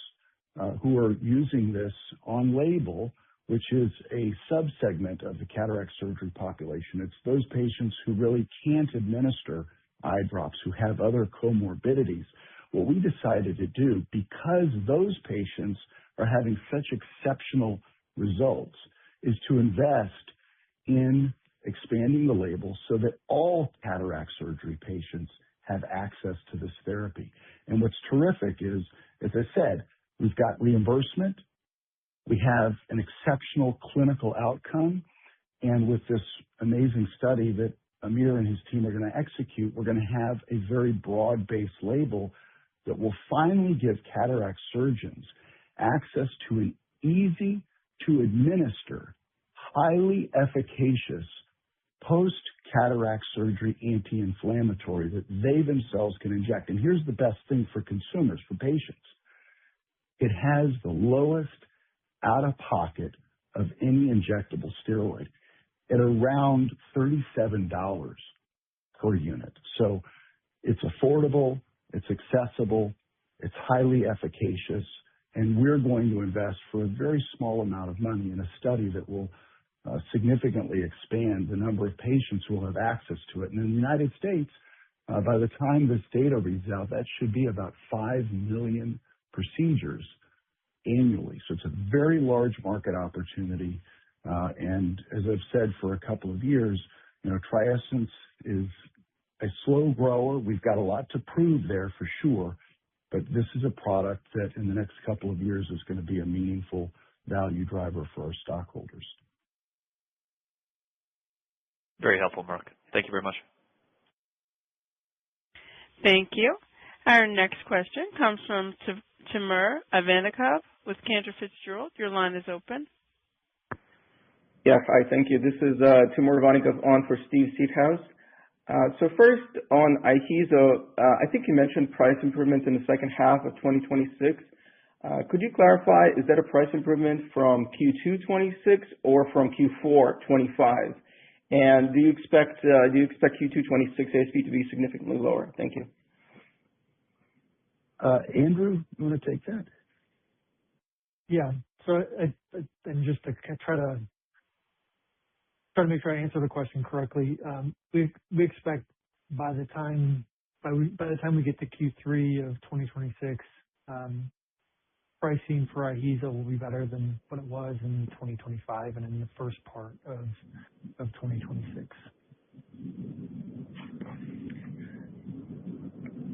who are using this on label, which is a subsegment of the cataract surgery population, it's those patients who really can't administer eye drops, who have other comorbidities. What we decided to do, because those patients are having such exceptional results, is to invest in expanding the label so that all cataract surgery patients have access to this therapy. And what's terrific is, as I said, We've got reimbursement. We have an exceptional clinical outcome. And with this amazing study that Amir and his team are going to execute, we're going to have a very broad-based label that will finally give cataract surgeons access to an easy-to-administer, highly efficacious post-cataract surgery anti-inflammatory that they themselves can inject. And here's the best thing for consumers, for patients. It has the lowest out-of-pocket of any injectable steroid at around $37 per unit. So it's affordable, it's accessible, it's highly efficacious, and we're going to invest for a very small amount of money in a study that will significantly expand the number of patients who will have access to it. And in the United States, by the time this data reads out, that should be about 5 million procedures annually. So it's a very large market opportunity. And as I've said for a couple of years, TRIESENCE is a slow grower. We've got a lot to prove there for sure, but this is a product that in the next couple of years is going to be a meaningful value driver for our stockholders. Very helpful, Mark. Thank you very much. Thank you. Our next question comes from Timur Ivannikov with Cantor Fitzgerald. Your line is open. Yeah, hi, thank you. This is Timur Ivannikov on for Steve Seathouse. So first on IHEEZO, I think you mentioned price improvements in the second half of 2026. Could you clarify, is that a price improvement from Q2 26 or from Q4 25? And do you expect Q2 26 ASP to be significantly lower? Thank you. Andrew, you want to take that? Yeah. So, and just to try to make sure I answer the question correctly, we expect by the time we get to Q3 of 2026, pricing for IHEEZO will be better than what it was in 2025 and in the first part of 2026.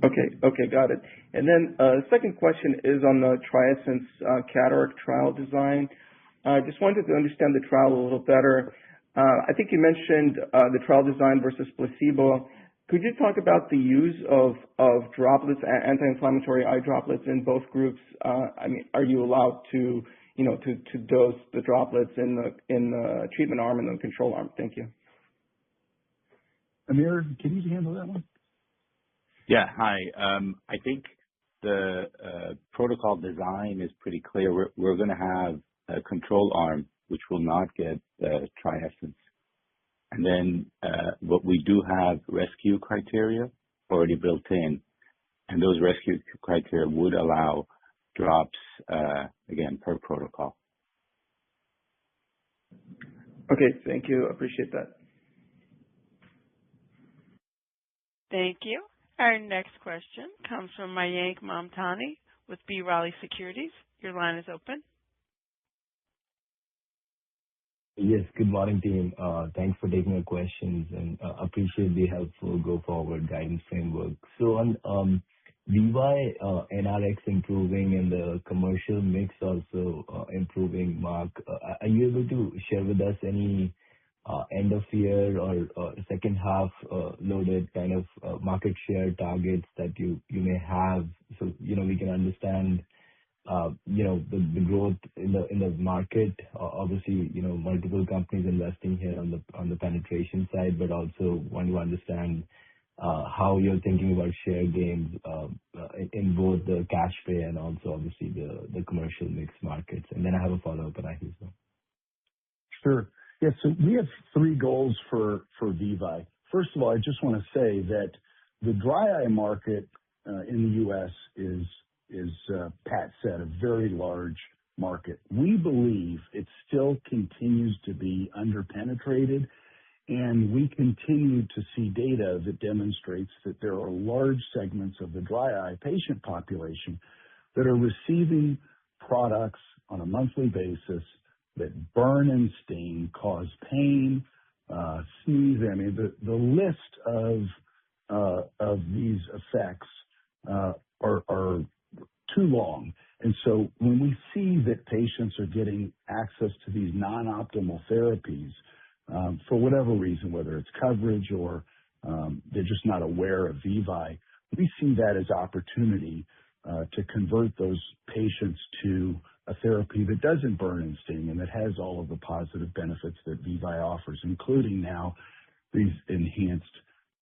Okay, got it. And then second question is on the TRIESENCE cataract trial design. I just wanted to understand the trial a little better. I think you mentioned the trial design versus placebo. Could you talk about the use of droplets, anti-inflammatory eye droplets in both groups? I mean, are you allowed to dose the droplets in the treatment arm and the control arm? Thank you. Amir, can you handle that one? Yeah, hi. I think the protocol design is pretty clear. We're going to have a control arm which will not get TRIESENCE. And then but we do have rescue criteria already built in, and those rescue criteria would allow drops, again, per protocol. Okay, thank you. Appreciate that. Thank you. Our next question comes from Mayank Mamtani with B. Riley Securities. Your line is open. Yes, good morning, team. Thanks for taking our questions and appreciate the helpful go-forward guidance framework. So on VEVYE NRX improving and the commercial mix also improving, Mark, are you able to share with us any end of year or second half loaded kind of market share targets that you may have so we can understand the growth in the market? Obviously, multiple companies investing here on the penetration side, but also want to understand how you're thinking about share gains in both the cash pay and also obviously the commercial mix markets. And then I have a follow-up on IHEEZO. Sure. Yeah, so we have three goals for VEVYE. First of all, I just want to say that the dry eye market in the U.S. is Pat said, a very large market. We believe it still continues to be underpenetrated, and we continue to see data that demonstrates that there are large segments of the dry eye patient population that are receiving products on a monthly basis that burn and sting, cause pain, sneeze. I mean, the list of these effects are too long. And so when we see that patients are getting access to these non-optimal therapies, for whatever reason, whether it's coverage or they're just not aware of VEVYE, we see that as opportunity to convert those patients to a therapy that doesn't burn and sting and that has all of the positive benefits that VEVYE offers, including now these enhanced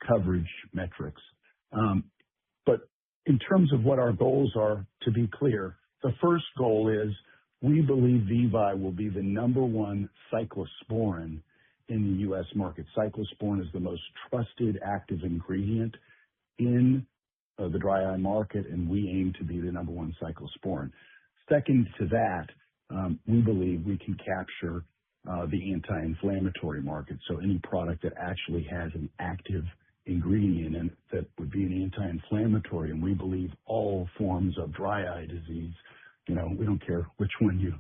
coverage metrics. But in terms of what our goals are, to be clear, the first goal is we believe VEVYE will be the number one cyclosporin in the U.S. market. Cyclosporin is the most trusted active ingredient in the dry eye market, and we aim to be the number one cyclosporin. Second to that, we believe we can capture the anti-inflammatory market. So any product that actually has an active ingredient in it that would be an anti-inflammatory, and we believe all forms of dry eye disease, we don't care which one you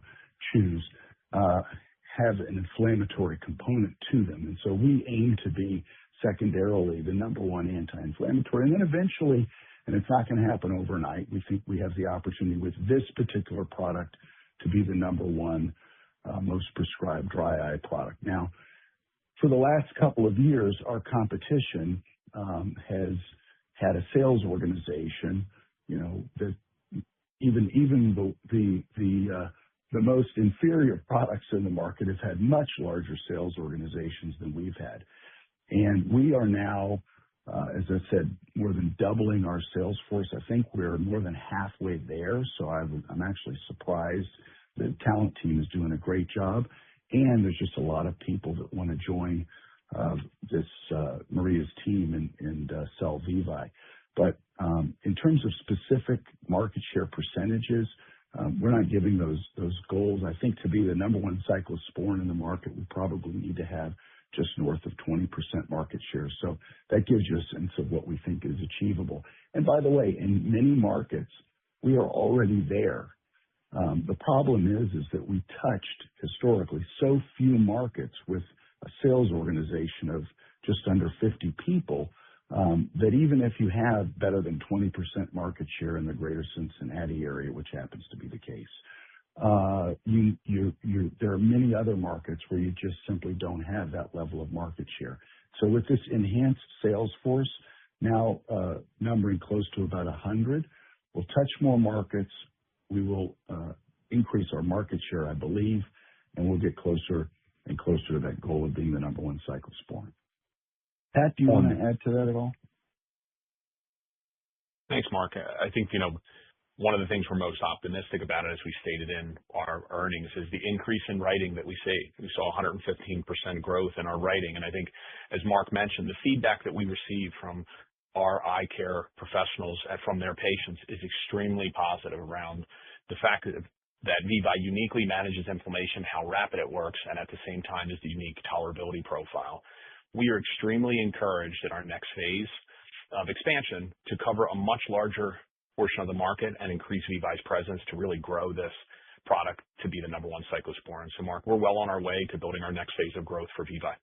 choose, have an inflammatory component to them. And so we aim to be secondarily the number one anti-inflammatory. And then eventually, and it's not going to happen overnight, we think we have the opportunity with this particular product to be the number one most prescribed dry eye product. Now, for the last couple of years, our competition has had a sales organization, that even the most inferior products in the market have had much larger sales organizations than we've had. And we are now, as I said, more than doubling our sales force. I think we're more than halfway there. So I'm actually surprised. The talent team is doing a great job. And there's just a lot of people that want to join Maria's team and sell VEVYE. But in terms of specific market share percentages, we're not giving those goals. I think to be the number one cyclosporin in the market, we probably need to have just north of 20% market share. So that gives you a sense of what we think is achievable. And by the way, in many markets, we are already there. The problem is that we touched historically so few markets with a sales organization of just under 50 people that even if you have better than 20% market share in the greater Cincinnati area, which happens to be the case, there are many other markets where you just simply don't have that level of market share. So with this enhanced sales force, now numbering close to about 100, we'll touch more markets. We will increase our market share, I believe, and we'll get closer and closer to that goal of being the number one cyclosporin. Pat, do you want to add to that at all? Thanks, Mark. I think, one of the things we're most optimistic about, as we stated in our earnings, is the increase in writing that we see. We saw 115% growth in our writing. And I think, as Mark mentioned, the feedback that we receive from our eye care professionals and from their patients is extremely positive around the fact that VEVYE uniquely manages inflammation, how rapid it works, and at the same time is the unique tolerability profile. We are extremely encouraged in our next phase of expansion to cover a much larger portion of the market and increase VEVYE's presence to really grow this product to be the number one cyclosporin. So, Mark, we're well on our way to building our next phase of growth for VEVYE.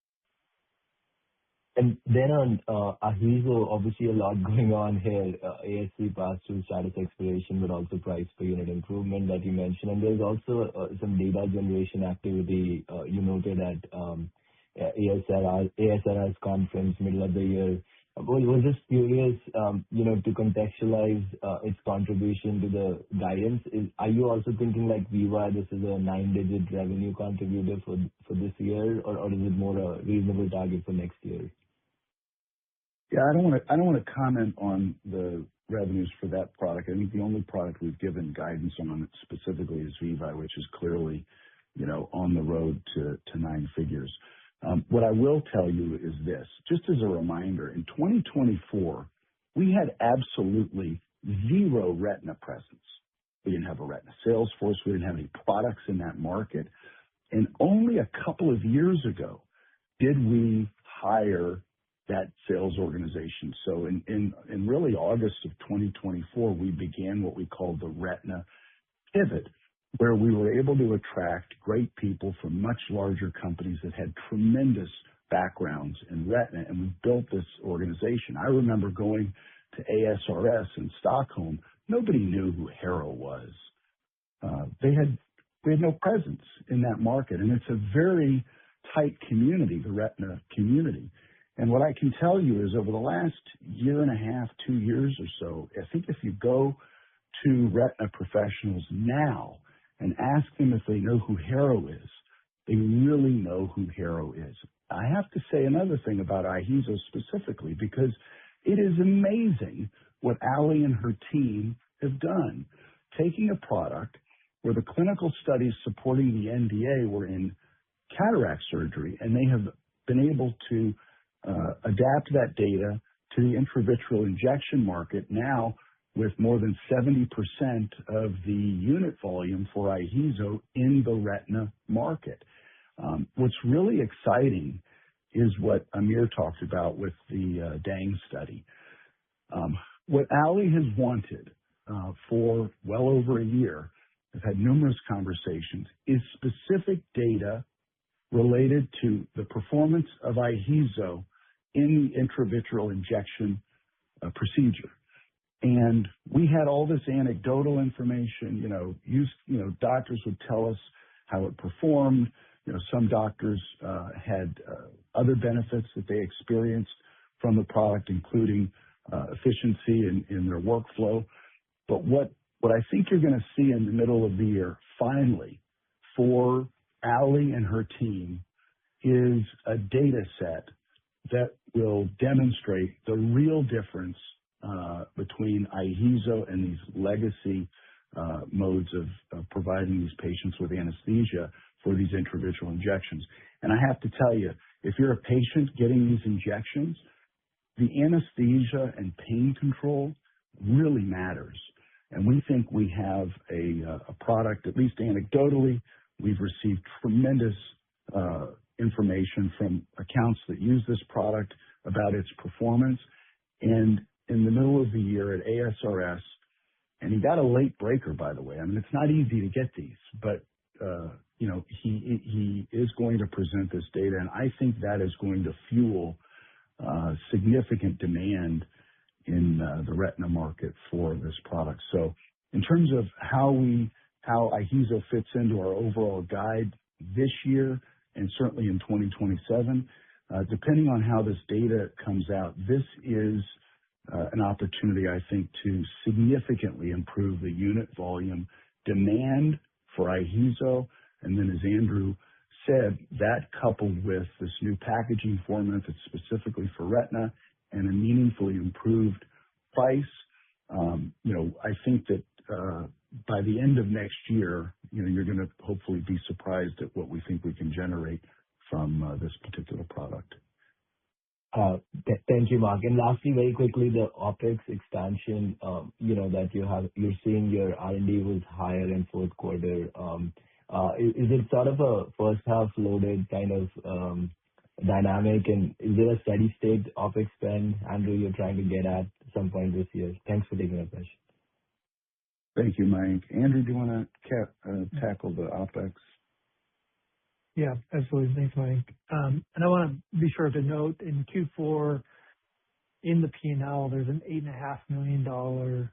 And then on IHEEZO, obviously a lot going on here, ASC pass-through status expiration, but also price per unit improvement that you mentioned. And there's also some data generation activity you noted at ASRS conference middle of the year. Was just curious, to contextualize its contribution to the guidance. Are you also thinking like VEVYE, this is a 9-digit revenue contributor for this year, or is it more a reasonable target for next year? Yeah, I don't want to comment on the revenues for that product. I think the only product we've given guidance on it specifically is VEVYE, which is clearly, on the road to 9 figures. What I will tell you is this, just as a reminder, in 2024, we had absolutely zero retina presence. We didn't have a retina sales force. We didn't have any products in that market. And only a couple of years ago did we hire that sales organization. So in really August of 2024, we began what we called the retina pivot, where we were able to attract great people from much larger companies that had tremendous backgrounds in retina, and we built this organization. I remember going to ASRS in Stockholm. Nobody knew who Harrow was. we had no presence in that market, and it's a very tight community, the retina community. And what I can tell you is over the last year and a half, 2 years or so, I think if you go to retina professionals now and ask them if they know who Harrow is, they really know who Harrow is. I have to say another thing about IHEEZO specifically, because it is amazing what Ali and her team have done, taking a product where the clinical studies supporting the NDA were in cataract surgery, and they have been able to adapt that data to the intravitreal injection market now with more than 70% of the unit volume for IHEEZO in the retina market. What's really exciting is what Amir talked about with the DANG study. What Ali has wanted for well over a year, I've had numerous conversations, is specific data related to the performance of IHEEZO in the intravitreal injection procedure. And we had all this anecdotal information, doctors would tell us how it performed. Some doctors had other benefits that they experienced from the product, including efficiency in their workflow. But what I think you're going to see in the middle of the year, finally, for Ali and her team, is a data set that will demonstrate the real difference between IHEEZO and these legacy modes of providing these patients with anesthesia for these intravitreal injections. And I have to tell you, if you're a patient getting these injections, the anesthesia and pain control really matters. And we think we have a product, at least anecdotally, we've received tremendous information from accounts that use this product about its performance. And in the middle of the year at ASRS, and he got a late breaker, by the way. I mean, it's not easy to get these, but he is going to present this data, and I think that is going to fuel significant demand in the retina market for this product. So in terms of how IHEEZO fits into our overall guide this year and certainly in 2027, depending on how this data comes out, this is an opportunity, I think, to significantly improve the unit volume demand for IHEEZO. And then, as Andrew said, that coupled with this new packaging format that's specifically for retina and a meaningfully improved price, I think that by the end of next year, you're going to hopefully be surprised at what we think we can generate from this particular product. Thank you, Mark. And lastly, very quickly, the OpEx expansion, that you're seeing your R&D was higher in fourth quarter. Is it sort of a first half loaded kind of dynamic, and is there a steady state OpEx spend, Andrew, you're trying to get at some point this year? Thanks for taking the question. Thank you, Mike. Andrew, do you want to tackle the OpEx? Yeah, absolutely. Thanks, Mike. And I want to be sure to note in Q4, in the P&L, there's an $8.5 million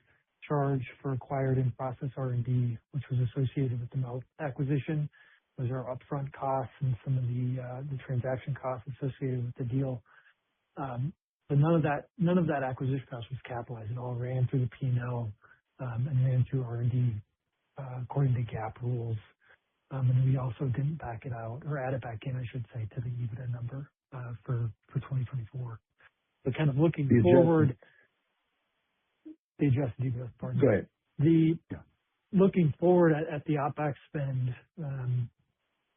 charge for acquired and process R&D, which was associated with the Melt acquisition. Those are upfront costs and some of the transaction costs associated with the deal. But none of that acquisition cost was capitalized. It all ran through the P&L and ran through R&D according to GAAP rules. And we also didn't back it out or add it back in, I should say, to the EBITDA number for 2024. But kind of looking forward, the adjusted EBITDA, pardon. Go ahead. Looking forward at the OpEx spend,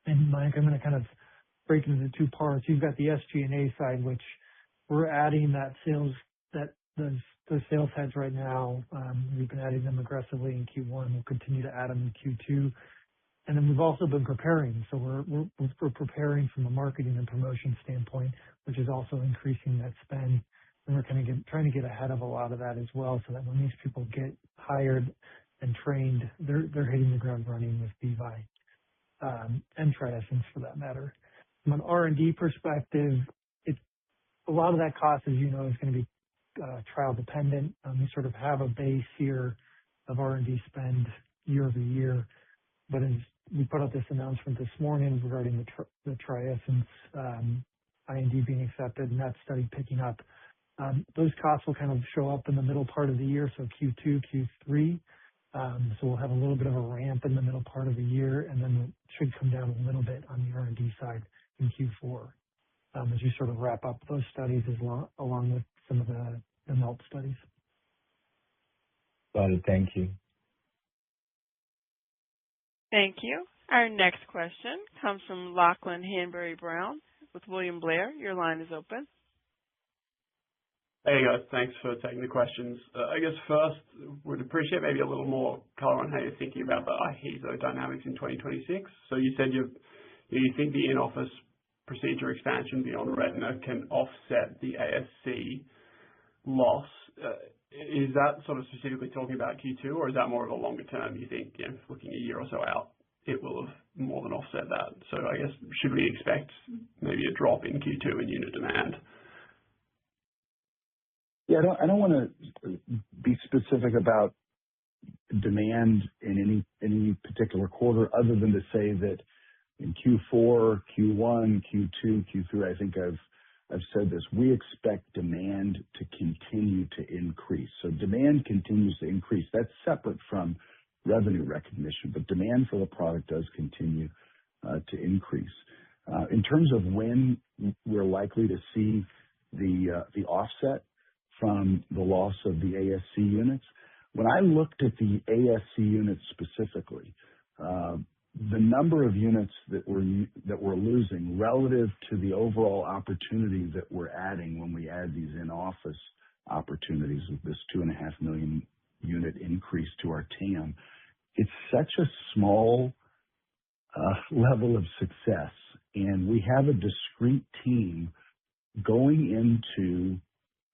and Mike, I'm going to kind of break it into two parts. You've got the SG&A side, which we're adding those sales heads right now. We've been adding them aggressively in Q1. We'll continue to add them in Q2. And then we've also been preparing. So we're preparing from a marketing and promotion standpoint, which is also increasing that spend. And we're kind of trying to get ahead of a lot of that as well, so that when these people get hired and trained, they're hitting the ground running with VEVYE and TRIESENCE for that matter. From an R&D perspective, a lot of that cost, as you know, is going to be trial dependent. We sort of have a base here of R&D spend year over year. But as we put out this announcement this morning regarding the TRIESENCE IND being accepted and that study picking up, those costs will kind of show up in the middle part of the year, so Q2, Q3. So we'll have a little bit of a ramp in the middle part of the year, and then it should come down a little bit on the R&D side in Q4 as you sort of wrap up those studies along with some of the MELT studies. Got it. Thank you. Thank you. Our next question comes from Lachlan Hanbury-Brown with William Blair. Your line is open. Hey, guys. Thanks for taking the questions. I guess first, would appreciate maybe a little more color on how you're thinking about the IHEEZO dynamics in 2026. So you said you think the in-office procedure expansion beyond retina can offset the ASC loss. Is that sort of specifically talking about Q2, or is that more of a longer term, you think, looking a year or so out, it will have more than offset that? So I guess, should we expect maybe a drop in Q2 in unit demand? Yeah, I don't want to be specific about demand in any particular quarter other than to say that in Q4, Q1, Q2, Q3, I think I've said this, we expect demand to continue to increase. So demand continues to increase. That's separate from revenue recognition, but demand for the product does continue to increase. In terms of when we're likely to see the offset from the loss of the ASC units, when I looked at the ASC units specifically, the number of units that we're losing relative to the overall opportunity that we're adding when we add these in-office opportunities with this 2.5 million unit increase to our TAM, it's such a small level of success. And we have a discrete team going into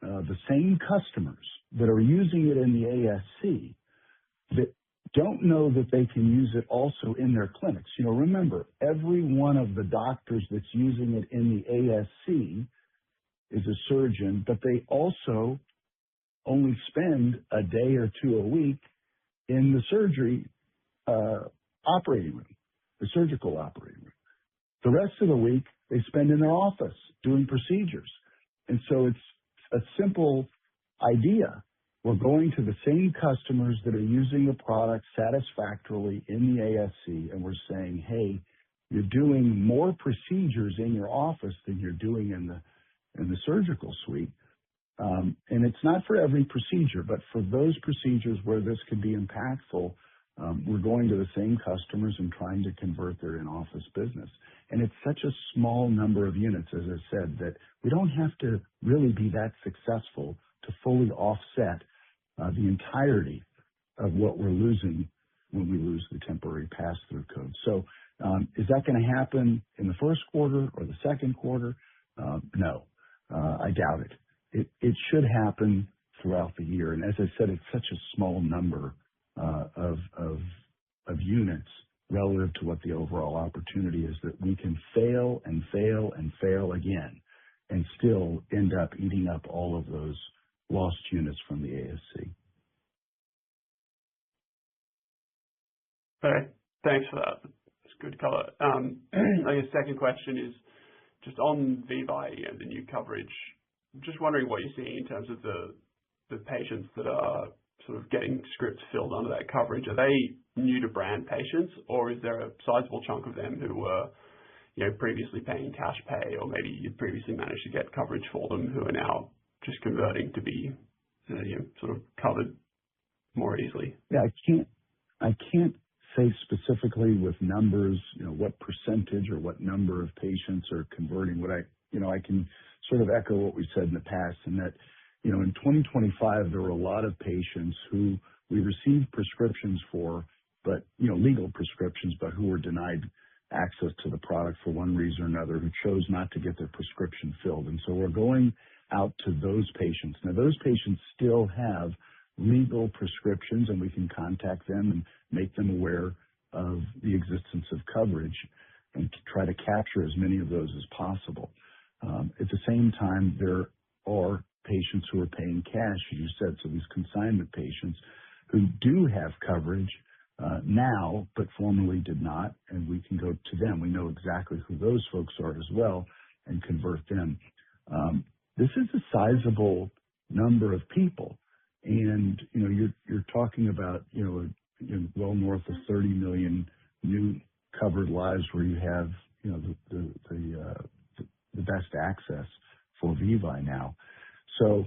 the same customers that are using it in the ASC that don't know that they can use it also in their clinics. Remember, every one of the doctors that's using it in the ASC is a surgeon, but they also only spend a day or two a week in the surgery operating room, the surgical operating room. The rest of the week, they spend in their office doing procedures. And so it's a simple idea. We're going to the same customers that are using the product satisfactorily in the ASC, and we're saying, hey, you're doing more procedures in your office than you're doing in the surgical suite. And it's not for every procedure, but for those procedures where this could be impactful, we're going to the same customers and trying to convert their in-office business. And it's such a small number of units, as I said, that we don't have to really be that successful to fully offset the entirety of what we're losing when we lose the temporary pass-through code. So is that going to happen in the first quarter or the second quarter? No, I doubt it. It should happen throughout the year. And as I said, it's such a small number of units relative to what the overall opportunity is that we can fail and fail and fail again and still end up eating up all of those lost units from the ASC. Okay, thanks for that. That's good color. I guess second question is just on VEVYE and the new coverage. Just wondering what you're seeing in terms of the patients that are sort of getting scripts filled under that coverage. Are they new to brand patients, or is there a sizable chunk of them who were previously paying cash pay, or maybe you previously managed to get coverage for them who are now just converting to be sort of covered more easily? Yeah, I can't say specifically with numbers, what percentage or what number of patients are converting. What I can sort of echo what we said in the past, and that in 2025 there were a lot of patients who we received prescriptions for, but legal prescriptions, but who were denied access to the product for one reason or another, who chose not to get their prescription filled. And so we're going out to those patients. Now, those patients still have legal prescriptions, and we can contact them and make them aware of the existence of coverage and try to capture as many of those as possible. At the same time, there are patients who are paying cash, as you said, so these consignment patients who do have coverage, now, but formerly did not, and we can go to them. We know exactly who those folks are as well and convert them. This is a sizable number of people, and you're talking about well north of 30 million new covered lives where you have the best access for VEVYE now. So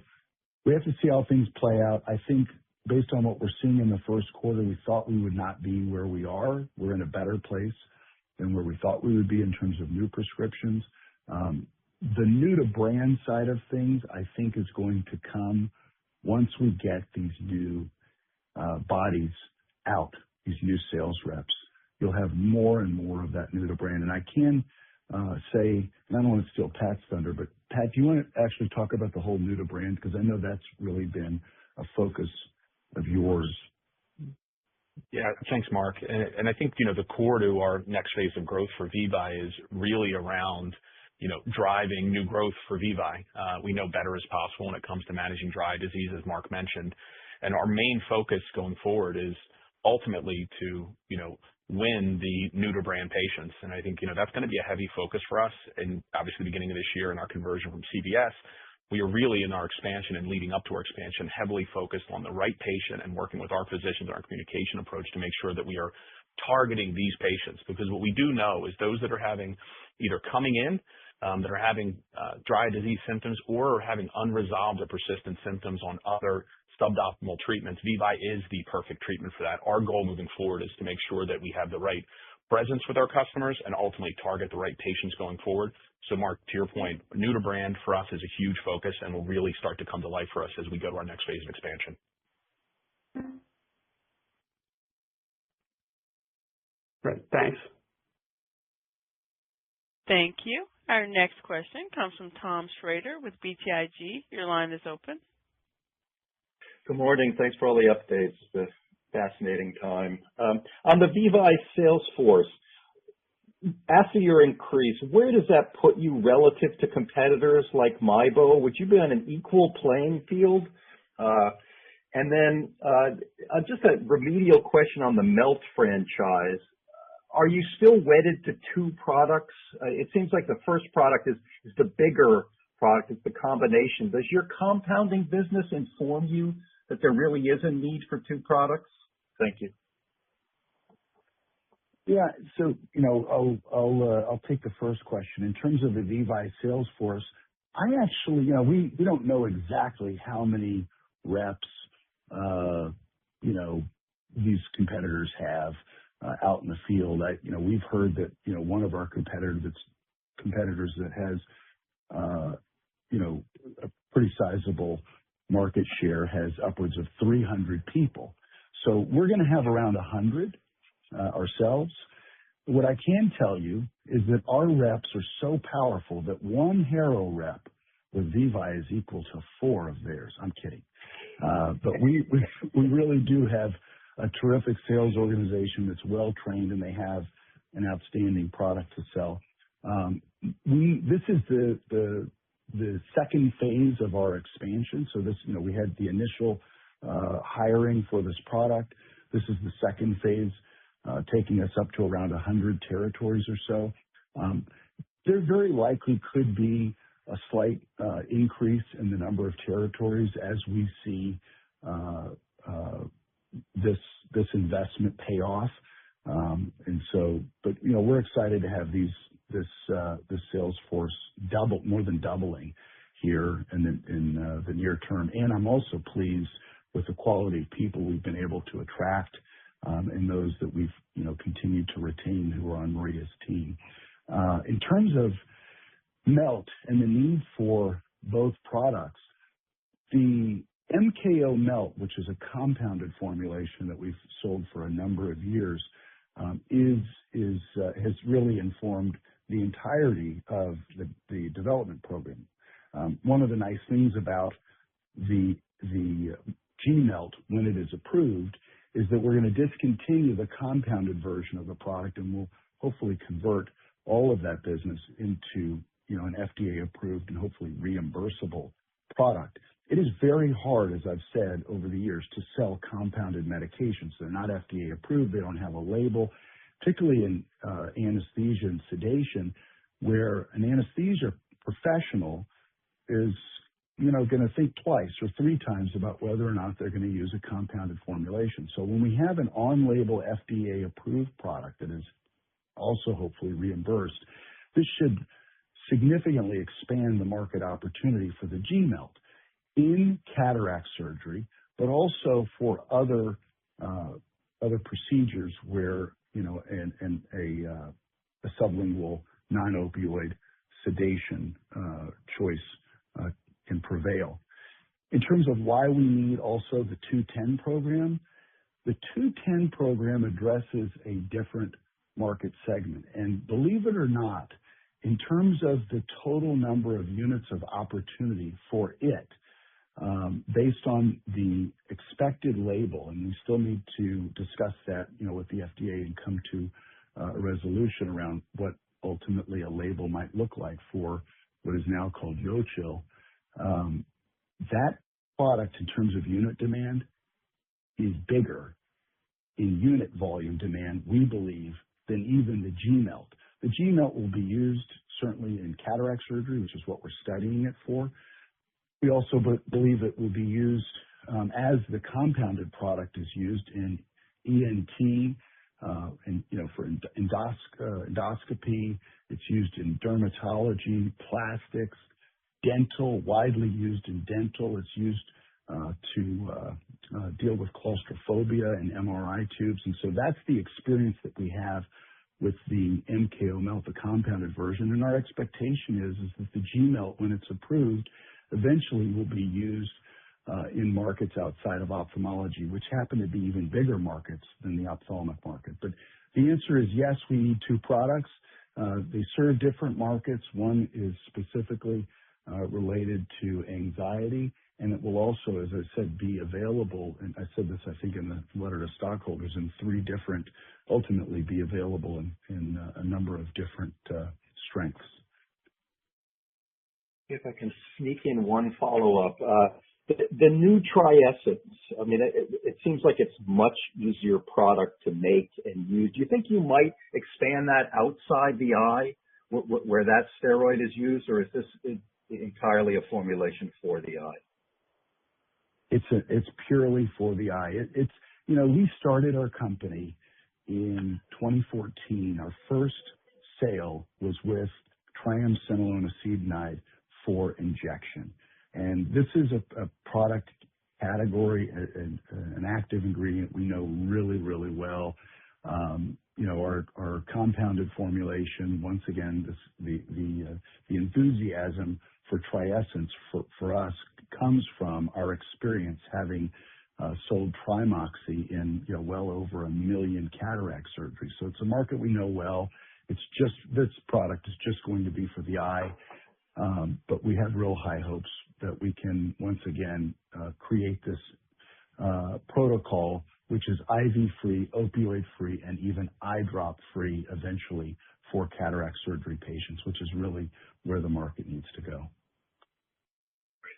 we have to see how things play out. I think based on what we're seeing in the first quarter, we thought we would not be where we are. We're in a better place than where we thought we would be in terms of new prescriptions. The new to brand side of things, I think, is going to come once we get these new bodies out, these new sales reps. You'll have more and more of that new to brand. And I can say, and I don't want to steal Pat's thunder, but Pat, do you want to actually talk about the whole new to brand? Because I know that's really been a focus of yours. Yeah, thanks, Mark. And I think, the core to our next phase of growth for VEVYE is really around, driving new growth for VEVYE. We know better is possible when it comes to managing dry disease, as Mark mentioned. And our main focus going forward is ultimately to, win the new to brand patients. And I think, that's going to be a heavy focus for us. And obviously beginning of this year in our conversion from CVS, we are really in our expansion and leading up to our expansion, heavily focused on the right patient and working with our physicians, our communication approach to make sure that we are targeting these patients. Because what we do know is those that are having either coming in, that are having dry disease symptoms or are having unresolved or persistent symptoms on other suboptimal treatments, VEVYE is the perfect treatment for that. Our goal moving forward is to make sure that we have the right presence with our customers and ultimately target the right patients going forward. So Mark, to your point, new to brand for us is a huge focus and will really start to come to life for us as we go to our next phase of expansion. Great. Thanks. Thank you. Our next question comes from Tom Schrader with BTIG. Your line is open. Good morning. Thanks for all the updates. It's a fascinating time. On the VEVYE sales force, after your increase, where does that put you relative to competitors like Mibo? Would you be on an equal playing field? And then just a remedial question on the Melt franchise. Are you still wedded to two products? It seems like the first product is the bigger product. It's the combination. Does your compounding business inform you that there really is a need for two products? Thank you. Yeah. So, I'll take the first question. In terms of the VEVYE sales force, I actually, we don't know exactly how many reps, these competitors have out in the field. We've heard that, one of our competitors that has, a pretty sizable market share has upwards of 300 people. So we're going to have around 100 ourselves. What I can tell you is that our reps are so powerful that one Harrow rep with VEVYE is equal to 4 of theirs. I'm kidding. But we really do have a terrific sales organization that's well trained, and they have an outstanding product to sell. This is the second phase of our expansion. So this, we had the initial hiring for this product. This is the second phase, taking us up to around 100 territories or so. There very likely could be a slight increase in the number of territories as we see this investment pay off. But we're excited to have this sales force more than doubling here in the near term. And I'm also pleased with the quality of people we've been able to attract, and those that we've continued to retain who are on Maria's team. In terms of Melt and the need for both products, the MKO Melt, which is a compounded formulation that we've sold for a number of years, has really informed the entirety of the development program. One of the nice things about the G-Melt, when it is approved, is that we're going to discontinue the compounded version of the product, and we'll hopefully convert all of that business into an FDA approved and hopefully reimbursable product. It is very hard, as I've said over the years, to sell compounded medications. They're not FDA approved. They don't have a label, particularly in anesthesia and sedation, where an anesthesia professional is going to think twice or three times about whether or not they're going to use a compounded formulation. So when we have an on-label FDA-approved product that is also hopefully reimbursed, this should significantly expand the market opportunity for the G-Melt in cataract surgery, but also for other procedures where a sublingual non-opioid sedation choice can prevail. In terms of why we need also the 210 program, the 210 program addresses a different market segment. And believe it or not, in terms of the total number of units of opportunity for it, based on the expected label, and we still need to discuss that, with the FDA and come to a resolution around what ultimately a label might look like for what is now called Yochill. That product, in terms of unit demand, is bigger in unit volume demand, we believe, than even the G-Melt. The G-Melt will be used certainly in cataract surgery, which is what we're studying it for. We also believe it will be used as the compounded product is used in ENT, and for endoscopy. It's used in dermatology, plastics, dental, widely used in dental. It's used to deal with claustrophobia and MRI tubes. And so that's the experience that we have with the MKO Melt, the compounded version. And our expectation is that the G-Melt, when it's approved, eventually will be used in markets outside of ophthalmology, which happen to be even bigger markets than the ophthalmic market. But the answer is yes, we need two products. They serve different markets. One is specifically related to anxiety, and it will also, as I said, be available, and I said this, I think, in the letter to stockholders, in ultimately be available in a number of different strengths. If I can sneak in one follow-up. The new TRIESENCE, I mean, it seems like it's much easier product to make and use. Do you think you might expand that outside the eye where that steroid is used, or is this entirely a formulation for the eye? It's purely for the eye. We started our company in 2014. Our first sale was with triamcinolone acetonide for injection. And this is a product category, an active ingredient we know really, really well. Our compounded formulation, once again, the enthusiasm for TRIESENCE for us comes from our experience having sold Trimoxy in well over 1 million cataract surgeries. So it's a market we know well. This product is just going to be for the eye, but we have real high hopes that we can once again create this protocol, which is IV-free, opioid-free, and even eye drop-free eventually for cataract surgery patients, which is really where the market needs to go.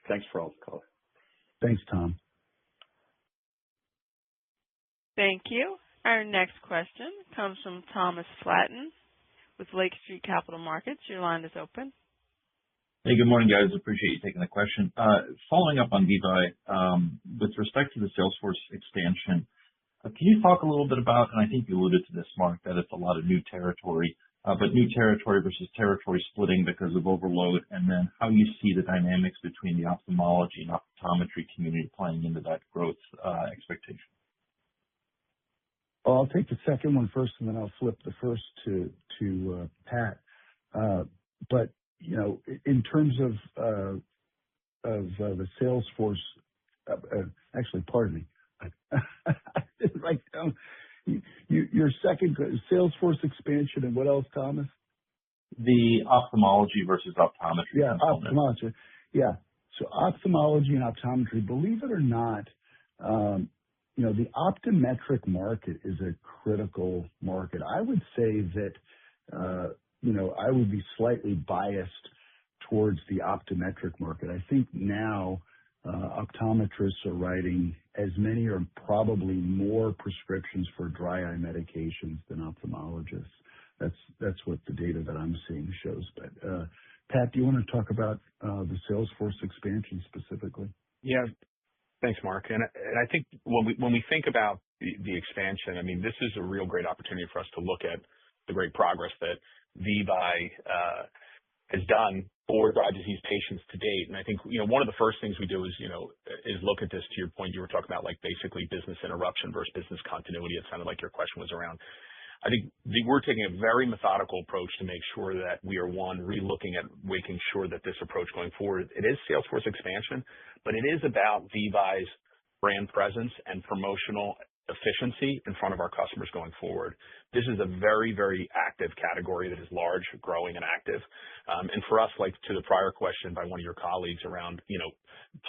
Thanks for all the color. Thanks, Tom. Thank you. Our next question comes from Thomas Flaten with Lake Street Capital Markets. Your line is open. Hey, good morning, guys. Appreciate you taking the question. Following up on VEVYE, with respect to the Salesforce expansion, can you talk a little bit about, and I think you alluded to this, Mark, that it's a lot of new territory, but new territory versus territory splitting because of overload, and then how you see the dynamics between the ophthalmology and optometry community playing into that growth expectation? Well, I'll take the second one first, and then I'll flip the first to Pat. But in terms of the Salesforce, actually, pardon me, I didn't write down your second Salesforce expansion, and what else, Thomas? The ophthalmology versus optometry. Yeah, ophthalmology. Yeah. So ophthalmology and optometry, believe it or not, the optometric market is a critical market. I would say that, I would be slightly biased towards the optometric market. I think now optometrists are writing as many or probably more prescriptions for dry eye medications than ophthalmologists. That's what the data that I'm seeing shows. But Pat, do you want to talk about the sales force expansion specifically? Yeah. Thanks, Mark. And I think when we think about the expansion, I mean, this is a real great opportunity for us to look at the great progress that VEVYE has done for dry eye disease patients to date. And I think, one of the first things we do is look at this. To your point, you were talking about like basically business interruption versus business continuity. It sounded like your question was around. I think we're taking a very methodical approach to make sure that we are, one, relooking at making sure that this approach going forward, it is Salesforce expansion, but it is about VEVYE's brand presence and promotional efficiency in front of our customers going forward. This is a very, very active category that is large, growing, and active. And for us, like to the prior question by one of your colleagues around,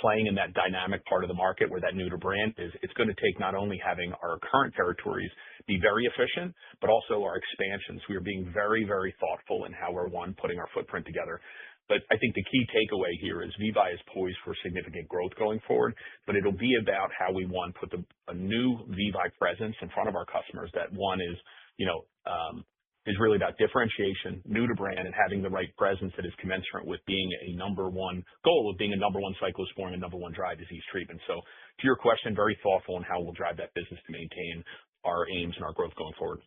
playing in that dynamic part of the market where that new to brand is, it's going to take not only having our current territories be very efficient, but also our expansions. We are being very, very thoughtful in how we're, one, putting our footprint together. But I think the key takeaway here is VEVYE is poised for significant growth going forward, but it'll be about how we, one, put a new VEVYE presence in front of our customers. That one is really about differentiation, new to brand, and having the right presence that is commensurate with being a number one goal of being a number one cyclosporine and number one dry disease treatment. So to your question, very thoughtful in how we'll drive that business to maintain our aims and our growth going forward.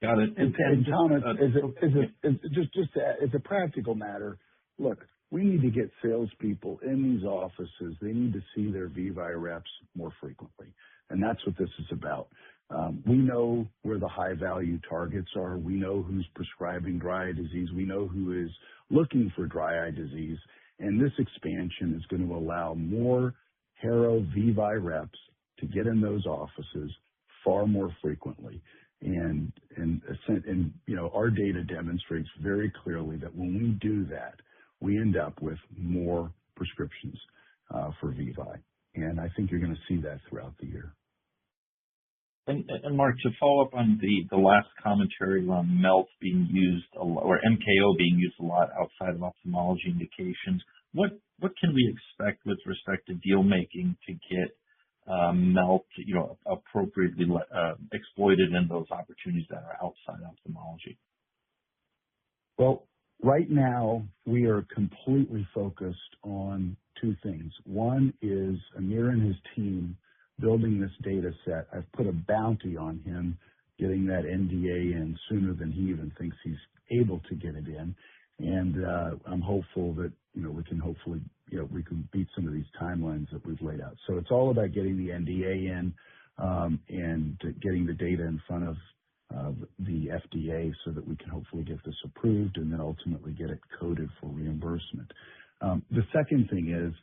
Got it. And Thomas, as a practical matter, look, we need to get salespeople in these offices. They need to see their VEVYE reps more frequently, and that's what this is about. We know where the high-value targets are. We know who's prescribing dry eye disease. We know who is looking for dry eye disease, and this expansion is going to allow more Harrow VEVYE reps to get in those offices far more frequently. And our data demonstrates very clearly that when we do that, we end up with more prescriptions for VEVYE. And I think you're going to see that throughout the year. And Mark, to follow up on the last commentary around MELT being used or MKO being used a lot outside of ophthalmology indications, what can we expect with respect to deal making to get MELT, appropriately exploited in those opportunities that are outside ophthalmology? Well, right now we are completely focused on two things. One is Amir and his team building this data set. I've put a bounty on him getting that NDA in sooner than he even thinks he's able to get it in. And I'm hopeful that, we can beat some of these timelines that we've laid out. So it's all about getting the NDA in and getting the data in front of the FDA so that we can hopefully get this approved and then ultimately get it coded for reimbursement. The second thing is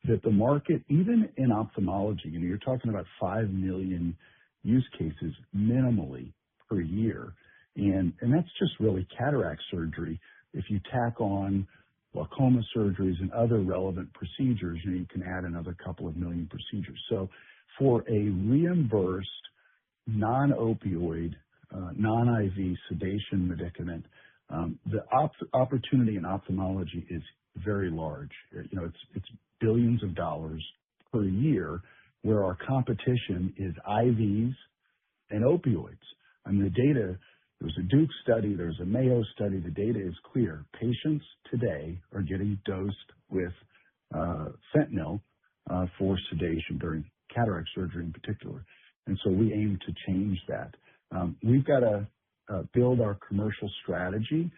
that the market, even in ophthalmology, you're talking about 5 million use cases minimally per year. And that's just really cataract surgery. If you tack on glaucoma surgeries and other relevant procedures, you can add another couple of million procedures. So for a reimbursed, non-opioid, non-IV sedation medicament, the opportunity in ophthalmology is very large. It's billions of dollars per year, where our competition is IVs and opioids. I mean, the data, there's a Duke study, there's a Mayo study, the data is clear. Patients today are getting dosed with fentanyl for sedation during cataract surgery in particular. And so we aim to change that. We've got to build our commercial strategy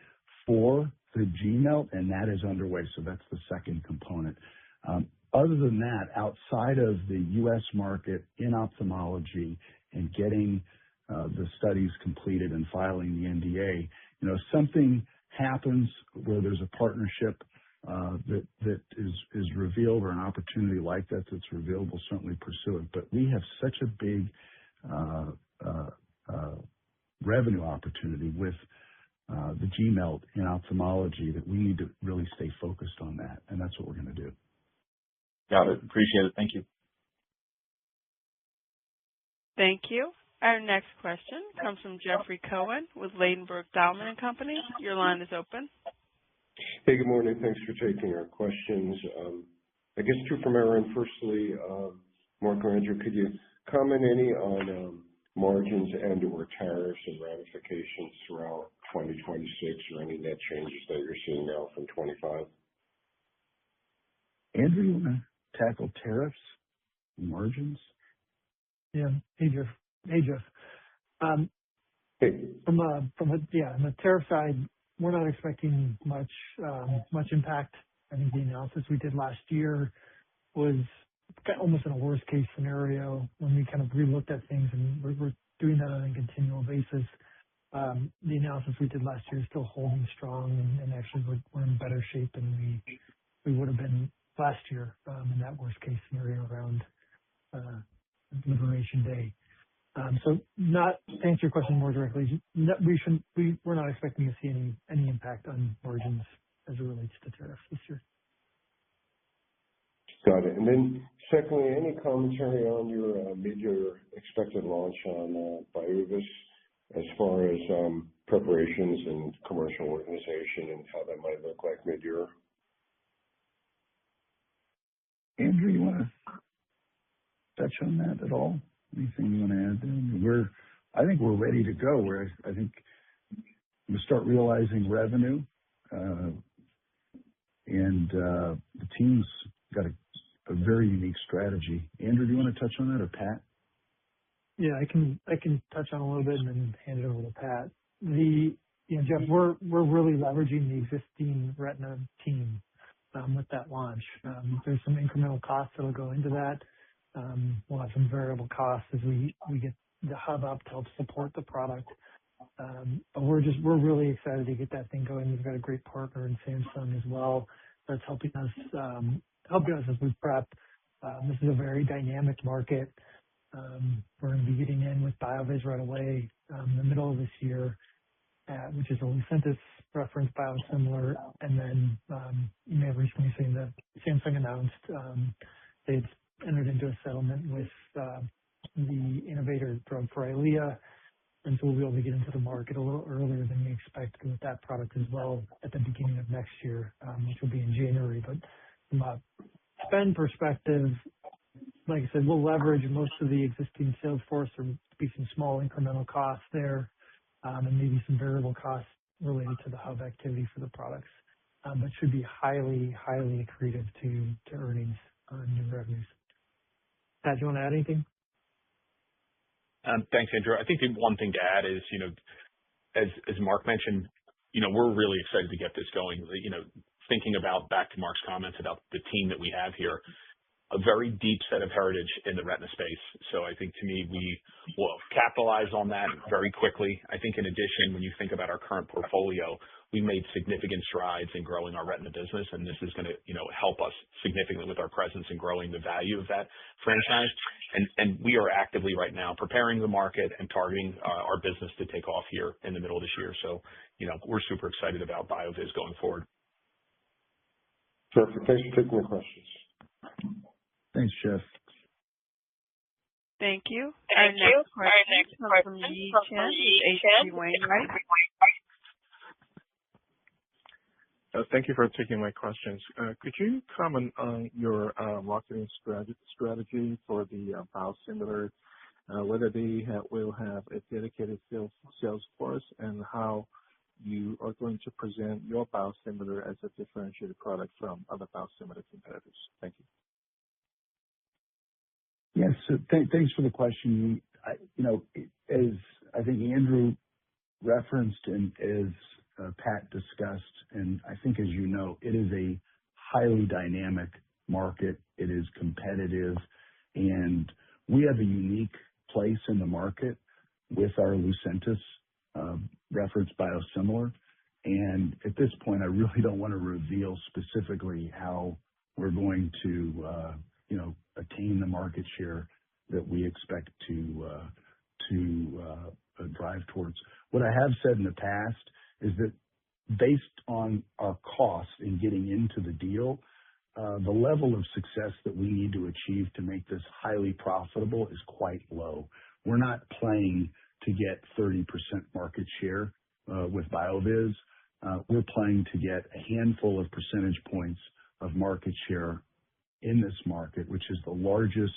for the G-MELT, and that is underway. So that's the second component. Other than that, outside of the U.S. market in ophthalmology and getting the studies completed and filing the NDA, if something happens where there's a partnership that is revealed or an opportunity like that that's revealed, we'll certainly pursue it. But we have such a big revenue opportunity with the G-MELT in ophthalmology that we need to really stay focused on that, and that's what we're going to do. Got it. Appreciate it. Thank you. Thank you. Our next question comes from Jeffrey Cohen with Ladenburg Thalmann & Company. Your line is open. Hey, good morning. Thanks for taking our questions. I guess two from Aaron. Firstly, Mark or Andrew, could you comment any on margins and/or tariffs and ramifications throughout 2026 or any net changes that you're seeing now from 25? Andrew, you want to tackle tariffs and margins? Yeah. Hey, Jeff. Hey. On the tariff side, we're not expecting much impact. I think the analysis we did last year was almost in a worst case scenario when we kind of relooked at things, and we're doing that on a continual basis. The analysis we did last year is still holding strong, and actually we're in better shape than we would have been last year in that worst case scenario around Liberation Day. So not to answer your question more directly, we're not expecting to see any impact on margins as it relates to tariffs this year. Got it. And then secondly, any commentary on your mid-year expected launch on BioVis as far as preparations and commercial organization and how that might look like mid-year? Andrew, you want to touch on that at all? Anything you want to add there? I think we're ready to go. I think we start realizing revenue, and the team's got a very unique strategy. Andrew, do you want to touch on that, or Pat? Yeah, I can touch on a little bit and then hand it over to Pat. Jeff, we're really leveraging the existing retina team with that launch. There's some incremental costs that'll go into that. We'll have some variable costs as we get the hub up to help support the product. But we're really excited to get that thing going. We've got a great partner in Samsung as well that's helping us as we prep. This is a very dynamic market. We're going to be getting in with BioVis right away in the middle of this year, which is a Lucentis reference biosimilar. And then you may have recently seen that Samsung announced they've entered into a settlement with the innovator drug for Eylea. And so we'll be able to get into the market a little earlier than we expect with that product as well at the beginning of next year, which will be in January. But from a spend perspective, like I said, we'll leverage most of the existing sales force. There will be some small incremental costs there and maybe some variable costs related to the hub activity for the products, but should be highly, highly accretive to earnings on new revenues. Pat, do you want to add anything? Thanks, Andrew. I think the one thing to add is, as Mark mentioned, we're really excited to get this going. Thinking back to Mark's comments about the team that we have here, a very deep set of heritage in the retina space. So I think to me, we will capitalize on that very quickly. I think in addition, when you think about our current portfolio, we made significant strides in growing our retina business, and this is going to, help us significantly with our presence in growing the value of that franchise. And we are actively right now preparing the market and targeting our business to take off here in the middle of this year. So, we're super excited about BioVis going forward. Perfect. Thanks for taking the questions. Thanks, Jeff. Thank you. Our next question comes from Yi Chen with H.C. Wainwright. Thank you for taking my questions. Could you comment on your marketing strategy for the biosimilar, whether they will have a dedicated sales force, and how you are going to present your biosimilar as a differentiated product from other biosimilar competitors? Thank you. Yes. So thanks for the question. As I think Andrew referenced and as Pat discussed, and I think as you know, it is a highly dynamic market. It is competitive, and we have a unique place in the market with our Lucentis reference biosimilar. And at this point, I really don't want to reveal specifically how we're going to, attain the market share that we expect to drive towards. What I have said in the past is that based on our costs in getting into the deal, the level of success that we need to achieve to make this highly profitable is quite low. We're not playing to get 30% market share with BioVis. We're playing to get a handful of percentage points of market share in this market, which is the largest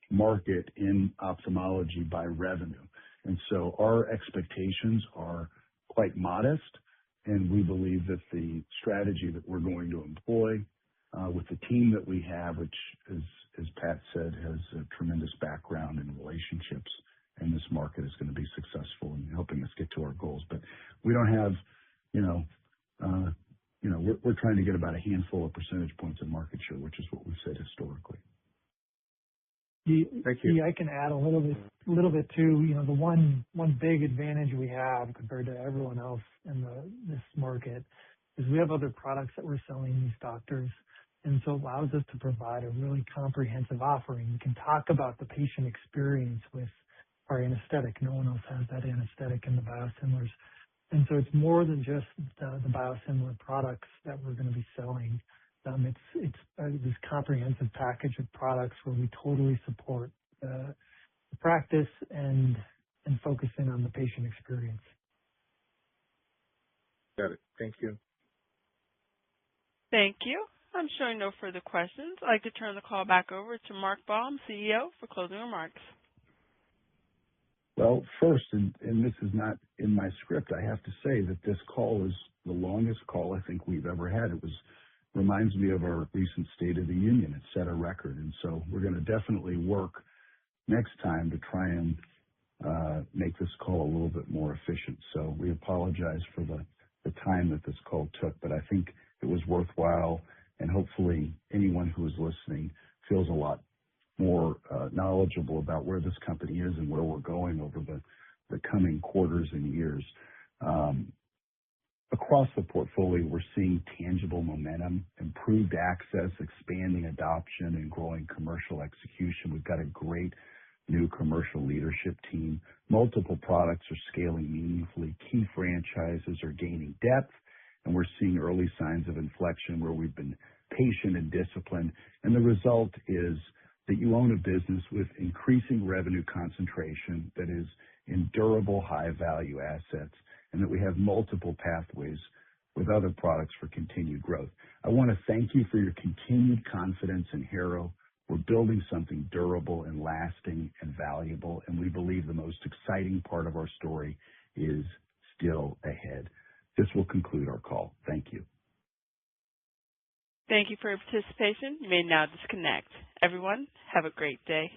market in ophthalmology by revenue. And so our expectations are quite modest, and we believe that the strategy that we're going to employ with the team that we have, which, as Pat said, has a tremendous background in relationships in this market, is going to be successful in helping us get to our goals. But we don't have, we're trying to get about a handful of percentage points of market share, which is what we've said historically. Thank you. I can add a little bit too. The one big advantage we have compared to everyone else in this market is we have other products that we're selling these doctors, and so it allows us to provide a really comprehensive offering. We can talk about the patient experience with our anesthetic. No one else has that anesthetic in the biosimilars, and so it's more than just the biosimilar products that we're going to be selling. It's this comprehensive package of products where we totally support the practice and focusing on the patient experience. Got it. Thank you. Thank you. I'm showing no further questions. I'd like to turn the call back over to Mark Baum, CEO, for closing remarks. Well, first, and this is not in my script, I have to say that this call is the longest call I think we've ever had. It reminds me of our recent State of the Union. It set a record, and so we're going to definitely work next time to try and make this call a little bit more efficient. So we apologize for the time that this call took, but I think it was worthwhile, and hopefully anyone who is listening feels a lot more knowledgeable about where this company is and where we're going over the coming quarters and years. Across the portfolio, we're seeing tangible momentum, improved access, expanding adoption, and growing commercial execution. We've got a great new commercial leadership team. Multiple products are scaling meaningfully. Key franchises are gaining depth, and we're seeing early signs of inflection where we've been patient and disciplined. And the result is that you own a business with increasing revenue concentration that is in durable, high-value assets, and that we have multiple pathways with other products for continued growth. I want to thank you for your continued confidence in Harrow. We're building something durable and lasting and valuable, and we believe the most exciting part of our story is still ahead. This will conclude our call. Thank you. Thank you for your participation. You may now disconnect. Everyone, have a great day.